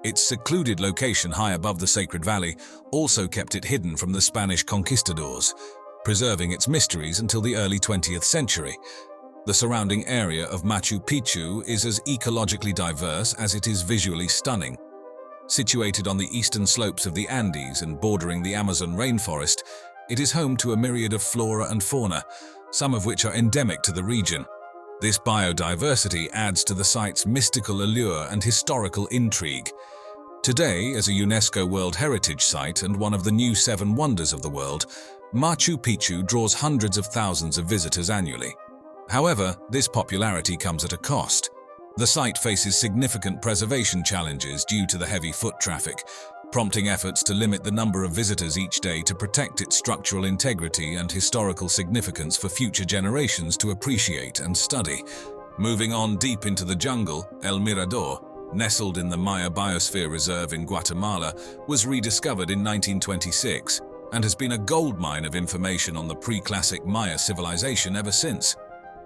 Its secluded location high above the Sacred Valley also kept it hidden from the Spanish conquistadors, preserving its mysteries until the early 20th century. The surrounding area of Machu Picchu is as ecologically diverse as it is visually stunning. Situated on the eastern slopes of the Andes and bordering the Amazon rainforest, it is home to a myriad of flora and fauna, some of which are endemic to the region. This biodiversity adds to the site's mystical allure and historical intrigue. Today, as a UNESCO World Heritage Site and one of the new 7 wonders of the world, Machu Picchu draws hundreds of thousands of visitors annually. However, this popularity comes at a cost. The site faces significant preservation challenges due to the heavy foot traffic, prompting efforts to limit the number of visitors each day to protect its structural integrity and historical significance for future generations to appreciate and study. Moving on deep into the jungle, El Mirador, nestled in the Maya Biosphere Reserve in Guatemala, was rediscovered in 1926 and has been a goldmine of information on the pre-classic Maya civilization ever since.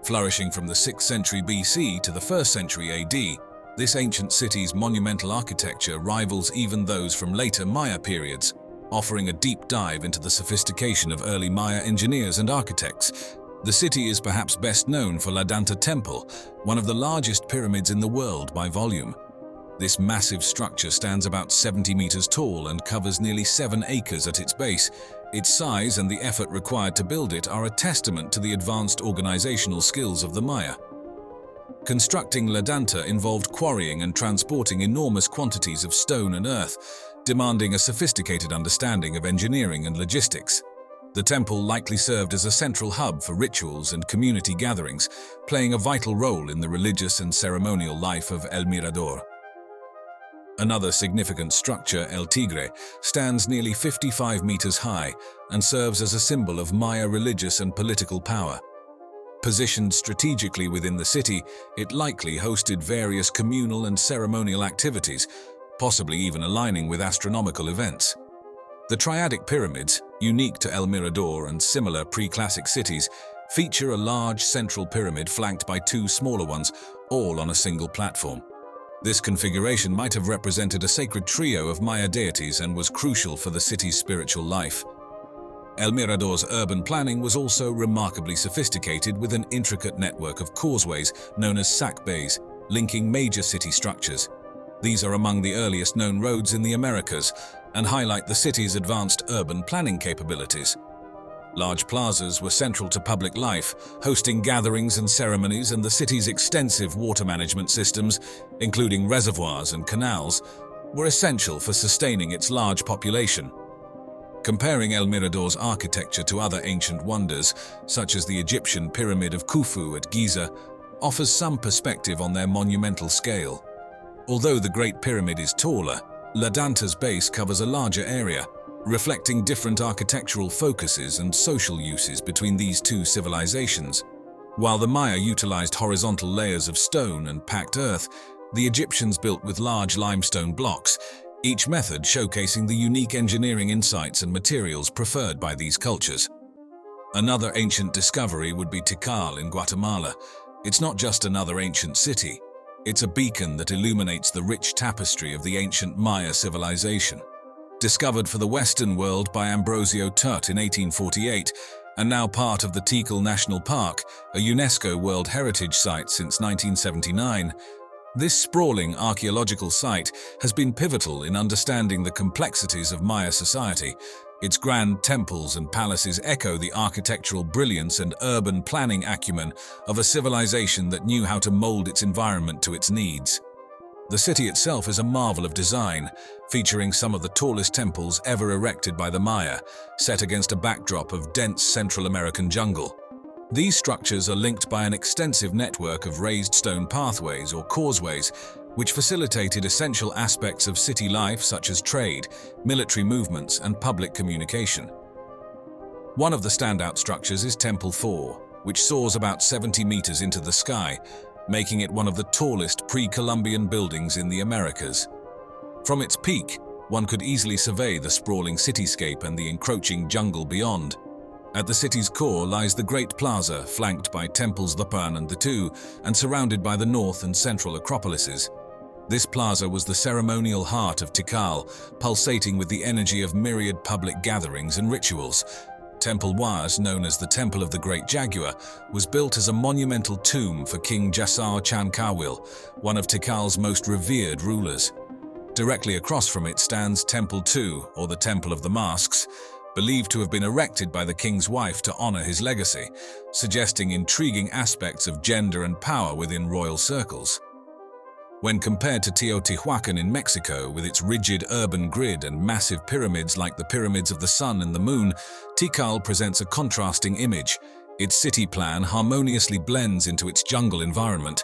Flourishing from the 6th century BC to the 1st century AD, this ancient city's monumental architecture rivals even those from later Maya periods, offering a deep dive into the sophistication of early Maya engineers and architects. The city is perhaps best known for La Danta Temple, one of the largest pyramids in the world by volume. This massive structure stands about 70 meters tall and covers nearly 7 acres at its base. Its size and the effort required to build it are a testament to the advanced organizational skills of the Maya. Constructing La Danta involved quarrying and transporting enormous quantities of stone and earth, demanding a sophisticated understanding of engineering and logistics. The temple likely served as a central hub for rituals and community gatherings, playing a vital role in the religious and ceremonial life of El Mirador. Another significant structure, El Tigre, stands nearly 55 meters high and serves as a symbol of Maya religious and political power. Positioned strategically within the city, it likely hosted various communal and ceremonial activities, possibly even aligning with astronomical events. The Triadic Pyramids, unique to El Mirador and similar pre-classic cities, feature a large central pyramid flanked by 2 smaller ones, all on a single platform. This configuration might have represented a sacred trio of Maya deities and was crucial for the city's spiritual life. El Mirador's urban planning was also remarkably sophisticated, with an intricate network of causeways known as sac bays, linking major city structures. These are among the earliest known roads in the Americas and highlight the city's advanced urban planning capabilities. Large plazas were central to public life, hosting gatherings and ceremonies, and the city's extensive water management systems, including reservoirs and canals, were essential for sustaining its large population. Comparing El Mirador's architecture to other ancient wonders, such as the Egyptian Pyramid of Khufu at Giza, offers some perspective on their monumental scale. Although the Great Pyramid is taller, La Danta's base covers a larger area, reflecting different architectural focuses and social uses between these 2 civilizations. While the Maya utilized horizontal layers of stone and packed earth, the Egyptians built with large limestone blocks, each method showcasing the unique engineering insights and materials preferred by these cultures. Another ancient discovery would be Tikal in Guatemala. It's not just another ancient city, it's a beacon that illuminates the rich tapestry of the ancient Maya civilization. Discovered for the Western world by Ambrosio Tut in 1848, and now part of the Tikal National Park, a UNESCO World Heritage Site since 1979, this sprawling archaeological site has been pivotal in understanding the complexities of Maya society. Its grand temples and palaces echo the architectural brilliance and urban planning acumen of a civilization that knew how to mold its environment to its needs. The city itself is a marvel of design, featuring some of the tallest temples ever erected by the Maya, set against a backdrop of dense Central American jungle. These structures are linked by an extensive network of raised stone pathways or causeways, which facilitated essential aspects of city life such as trade, military movements, and public communication. One of the standout structures is Temple 4, which soars about 70 meters into the sky, making it one of the tallest pre-Columbian buildings in the Americas. From its peak, one could easily survey the sprawling cityscape and the encroaching jungle beyond. At the city's core lies the Great Plaza, flanked by temples the Pan and the Tu, and surrounded by the north and central acropolises. This plaza was the ceremonial heart of Tikal, pulsating with the energy of myriad public gatherings and rituals. Temple Waz, known as the Temple of the Great Jaguar, was built as a monumental tomb for King Jasar Chankawil, one of Tikal's most revered rulers. Directly across from it stands Temple 2, or the Temple of the Masks, believed to have been erected by the king's wife to honor his legacy, suggesting intriguing aspects of gender and power within royal circles. When compared to Teotihuacan in Mexico, with its rigid urban grid and massive pyramids like the pyramids of the Sun and the Moon, Tikal presents a contrasting image. Its city plan harmoniously blends into its jungle environment,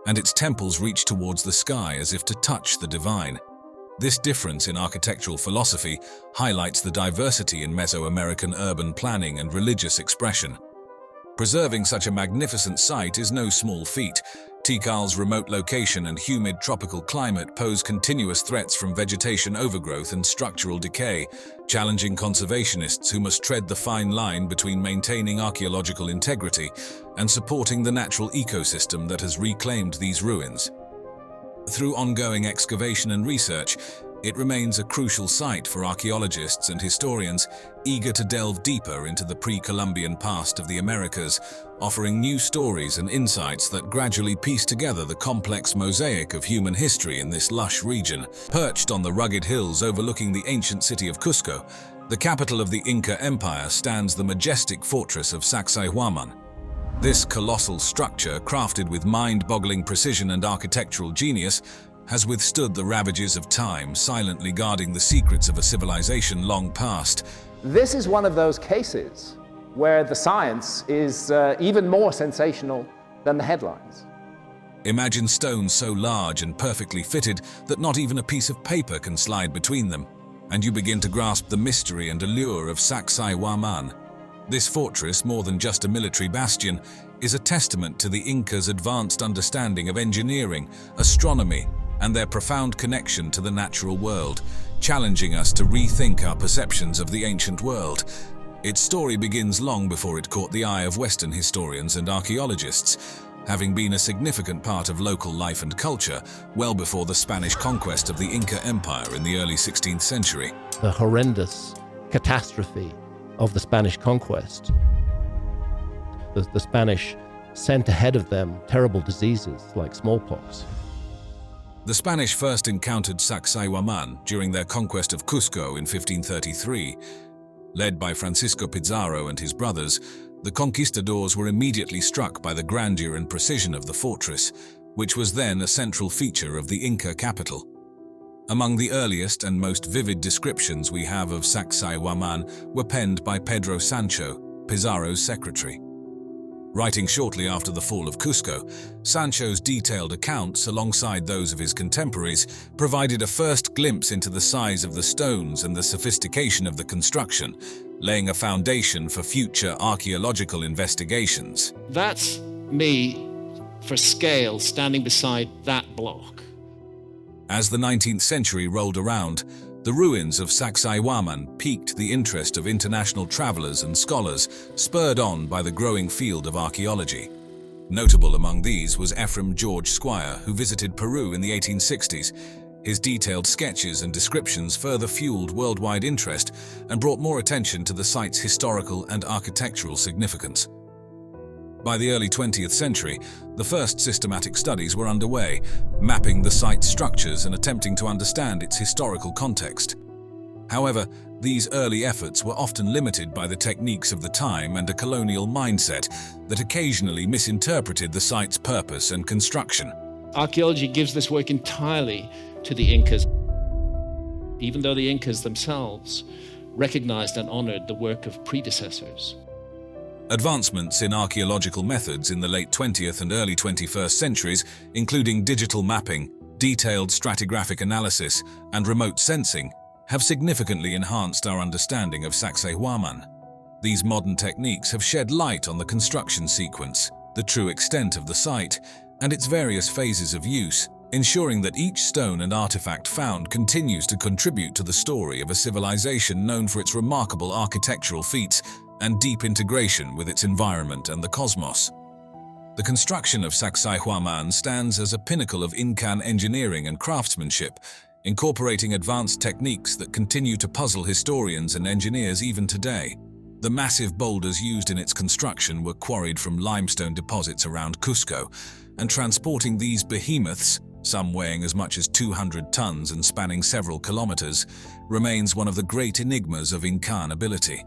and its temples reach towards the sky as if to touch the divine. This difference in architectural philosophy highlights the diversity in Mesoamerican urban planning and religious expression. Preserving such a magnificent site is no small feat. Tikal's remote location and humid tropical climate pose continuous threats from vegetation overgrowth and structural decay, challenging conservationists who must tread the fine line between maintaining archaeological integrity and supporting the natural ecosystem that has reclaimed these ruins. Through ongoing excavation and research, it remains a crucial site for archaeologists and historians eager to delve deeper into the pre-Columbian past of the Americas, offering new stories and insights that gradually piece together the complex mosaic of human history in this lush region. Perched on the rugged hills overlooking the ancient city of Cusco, the capital of the Inca Empire, stands the majestic fortress of Sacsayhuaman. This colossal structure, crafted with mind-boggling precision and architectural genius, has withstood the ravages of time, silently guarding the secrets of a civilization long past. This is one of those cases where the science is even more sensational than the headlines. Imagine stones so large and perfectly fitted that not even a piece of paper can slide between them, and you begin to grasp the mystery and allure of Sacsayhuaman. This fortress, more than just a military bastion, is a testament to the Incas' advanced understanding of engineering, astronomy, and their profound connection to the natural world, challenging us to rethink our perceptions of the ancient world. Its story begins long before it caught the eye of Western historians and archaeologists, having been a significant part of local life and culture well before the Spanish conquest of the Inca Empire in the early 16th century. The horrendous catastrophe of the Spanish conquest. The Spanish sent ahead of them terrible diseases like smallpox. The Spanish first encountered Sacsayhuaman during their conquest of Cusco in 1533. Led by Francisco Pizarro and his brothers, the conquistadors were immediately struck by the grandeur and precision of the fortress, which was then a central feature of the Inca capital. Among the earliest and most vivid descriptions we have of Sacsayhuaman were penned by Pedro Sancho, Pizarro's secretary. Writing shortly after the fall of Cusco, Sancho's detailed accounts, alongside those of his contemporaries, provided a first glimpse into the size of the stones and the sophistication of the construction, laying a foundation for future archaeological investigations. That's me, for scale, standing beside that block. As the 19th century rolled around, the ruins of Sacsayhuaman piqued the interest of international travelers and scholars, spurred on by the growing field of archaeology. Notable among these was Ephraim George Squire, who visited Peru in the 1860s. His detailed sketches and descriptions further fueled worldwide interest and brought more attention to the site's historical and architectural significance. By the early 20th century, the first systematic studies were underway, mapping the site's structures and attempting to understand its historical context. However, these early efforts were often limited by the techniques of the time and a colonial mindset that occasionally misinterpreted the site's purpose and construction. Archaeology gives this work entirely to the Incas, even though the Incas themselves recognized and honored the work of predecessors. Advancements in archaeological methods in the late 20th and early 21st centuries, including digital mapping, detailed stratigraphic analysis, and remote sensing, have significantly enhanced our understanding of Sacsayhuaman. These modern techniques have shed light on the construction sequence, the true extent of the site, and its various phases of use, ensuring that each stone and artifact found continues to contribute to the story of a civilization known for its remarkable architectural feats and deep integration with its environment and the cosmos. The construction of Sacsayhuaman stands as a pinnacle of Incan engineering and craftsmanship, incorporating advanced techniques that continue to puzzle historians and engineers even today. The massive boulders used in its construction were quarried from limestone deposits around Cusco, and transporting these behemoths, some weighing as much as 200 tons and spanning several kilometers, remains one of the great enigmas of Incan ability.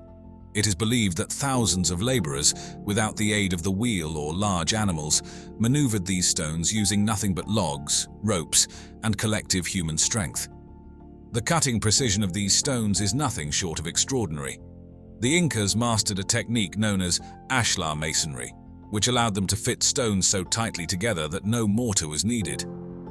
It is believed that thousands of laborers, without the aid of the wheel or large animals, maneuvered these stones using nothing but logs, ropes, and collective human strength. The cutting precision of these stones is nothing short of extraordinary. The Incas mastered a technique known as ashlar masonry, which allowed them to fit stones so tightly together that no mortar was needed.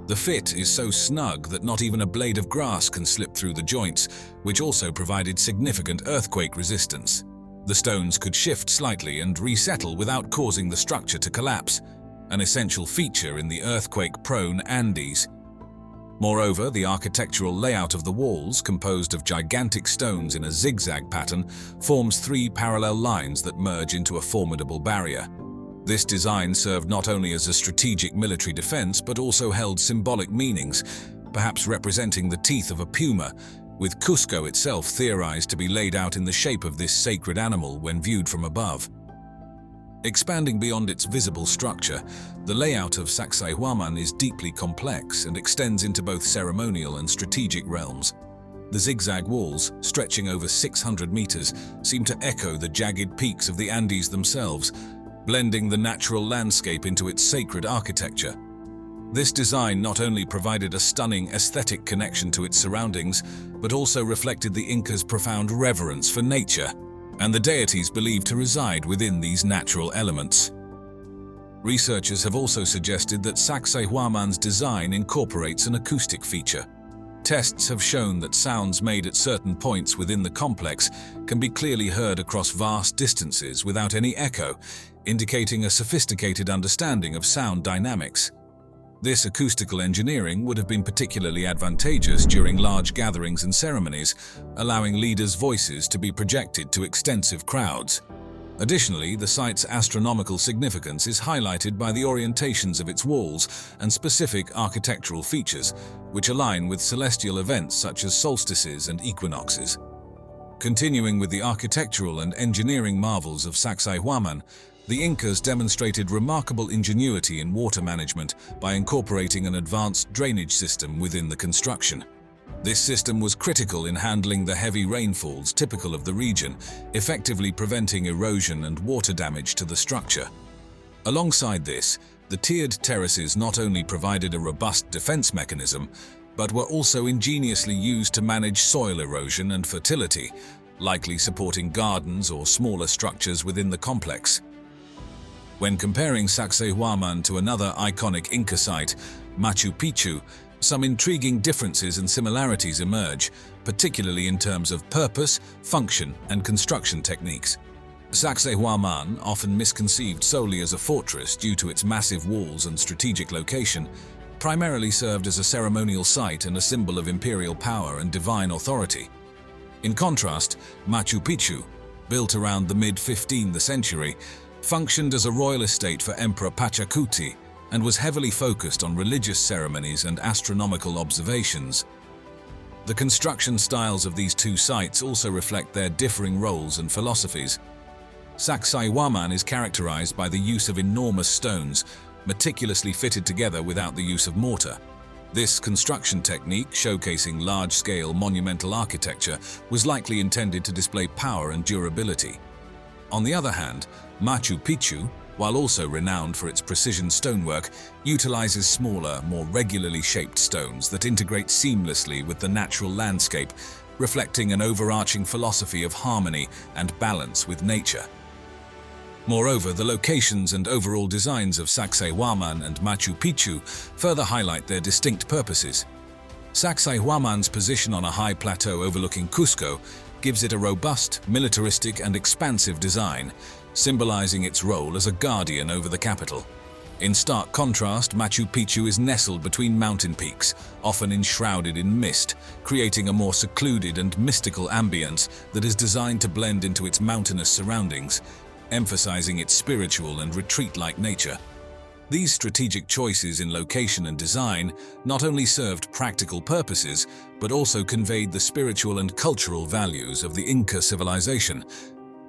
The fit is so snug that not even a blade of grass can slip through the joints, which also provided significant earthquake resistance. The stones could shift slightly and resettle without causing the structure to collapse, an essential feature in the earthquake-prone Andes. Moreover, the architectural layout of the walls, composed of gigantic stones in a zigzag pattern, forms three parallel lines that merge into a formidable barrier. This design served not only as a strategic military defense, but also held symbolic meanings, perhaps representing the teeth of a puma, with Cusco itself theorized to be laid out in the shape of this sacred animal when viewed from above. Expanding beyond its visible structure, the layout of Sacsayhuaman is deeply complex and extends into both ceremonial and strategic realms. The zigzag walls, stretching over 600 meters, seem to echo the jagged peaks of the Andes themselves, blending the natural landscape into its sacred architecture. This design not only provided a stunning aesthetic connection to its surroundings, but also reflected the Incas' profound reverence for nature and the deities believed to reside within these natural elements. Researchers have also suggested that Sacsayhuaman's design incorporates an acoustic feature. Tests have shown that sounds made at certain points within the complex can be clearly heard across vast distances without any echo, indicating a sophisticated understanding of sound dynamics. This acoustical engineering would have been particularly advantageous during large gatherings and ceremonies, allowing leaders' voices to be projected to extensive crowds. Additionally, the site's astronomical significance is highlighted by the orientations of its walls and specific architectural features, which align with celestial events such as solstices and equinoxes. Continuing with the architectural and engineering marvels of Sacsayhuaman, the Incas demonstrated remarkable ingenuity in water management by incorporating an advanced drainage system within the construction. This system was critical in handling the heavy rainfalls typical of the region, effectively preventing erosion and water damage to the structure. Alongside this, the tiered terraces not only provided a robust defense mechanism, but were also ingeniously used to manage soil erosion and fertility, likely supporting gardens or smaller structures within the complex. When comparing Sacsayhuaman to another iconic Inca site, Machu Picchu, some intriguing differences and similarities emerge, particularly in terms of purpose, function, and construction techniques. Sacsayhuaman, often misconceived solely as a fortress due to its massive walls and strategic location, primarily served as a ceremonial site and a symbol of imperial power and divine authority. In contrast, Machu Picchu, built around the mid-15th century, functioned as a royal estate for Emperor Pachacuti and was heavily focused on religious ceremonies and astronomical observations. The construction styles of these two sites also reflect their differing roles and philosophies. Sacsayhuaman is characterized by the use of enormous stones, meticulously fitted together without the use of mortar. This construction technique, showcasing large-scale monumental architecture, was likely intended to display power and durability. On the other hand, Machu Picchu, while also renowned for its precision stonework, utilizes smaller, more regularly shaped stones that integrate seamlessly with the natural landscape, reflecting an overarching philosophy of harmony and balance with nature. Moreover, the locations and overall designs of Sacsayhuaman and Machu Picchu further highlight their distinct purposes. Sacsayhuaman's position on a high plateau overlooking Cusco gives it a robust, militaristic and expansive design, symbolizing its role as a guardian over the capital. In stark contrast, Machu Picchu is nestled between mountain peaks, often enshrouded in mist, creating a more secluded and mystical ambience that is designed to blend into its mountainous surroundings, emphasizing its spiritual and retreat-like nature. These strategic choices in location and design not only served practical purposes, but also conveyed the spiritual and cultural values of the Inca civilization.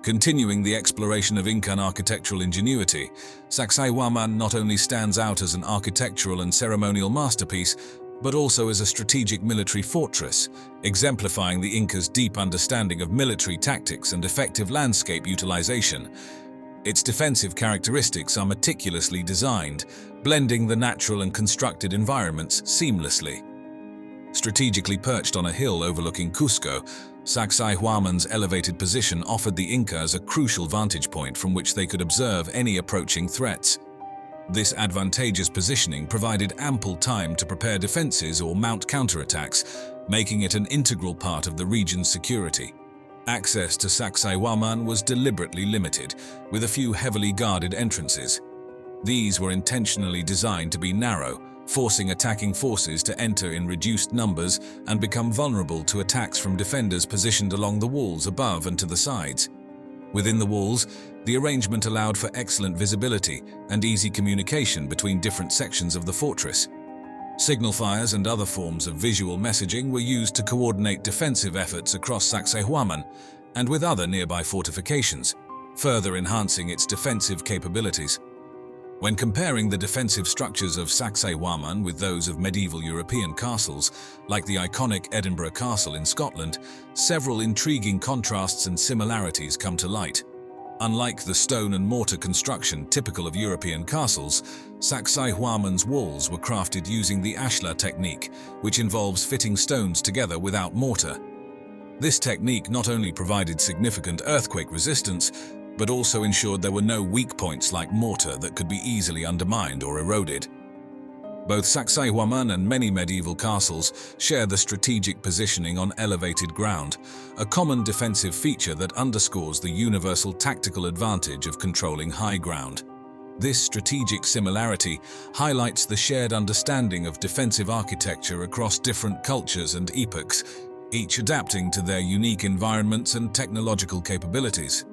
Continuing the exploration of Incan architectural ingenuity, Sacsayhuaman not only stands out as an architectural and ceremonial masterpiece, but also as a strategic military fortress, exemplifying the Incas' deep understanding of military tactics and effective landscape utilization. Its defensive characteristics are meticulously designed, blending the natural and constructed environments seamlessly. Strategically perched on a hill overlooking Cusco, Sacsayhuaman's elevated position offered the Incas a crucial vantage point from which they could observe any approaching threats. This advantageous positioning provided ample time to prepare defenses or mount counterattacks, making it an integral part of the region's security. Access to Sacsayhuaman was deliberately limited, with a few heavily guarded entrances. These were intentionally designed to be narrow, forcing attacking forces to enter in reduced numbers and become vulnerable to attacks from defenders positioned along the walls above and to the sides. Within the walls, the arrangement allowed for excellent visibility and easy communication between different sections of the fortress. Signal fires and other forms of visual messaging were used to coordinate defensive efforts across Sacsayhuaman and with other nearby fortifications, further enhancing its defensive capabilities. When comparing the defensive structures of Sacsayhuaman with those of medieval European castles, like the iconic Edinburgh Castle in Scotland, several intriguing contrasts and similarities come to light. Unlike the stone and mortar construction typical of European castles, Sacsayhuaman's walls were crafted using the ashlar technique, which involves fitting stones together without mortar. This technique not only provided significant earthquake resistance, but also ensured there were no weak points like mortar that could be easily undermined or eroded. Both Sacsayhuaman and many medieval castles share the strategic positioning on elevated ground, a common defensive feature that underscores the universal tactical advantage of controlling high ground. This strategic similarity highlights the shared understanding of defensive architecture across different cultures and epochs, each adapting to their unique environments and technological capabilities.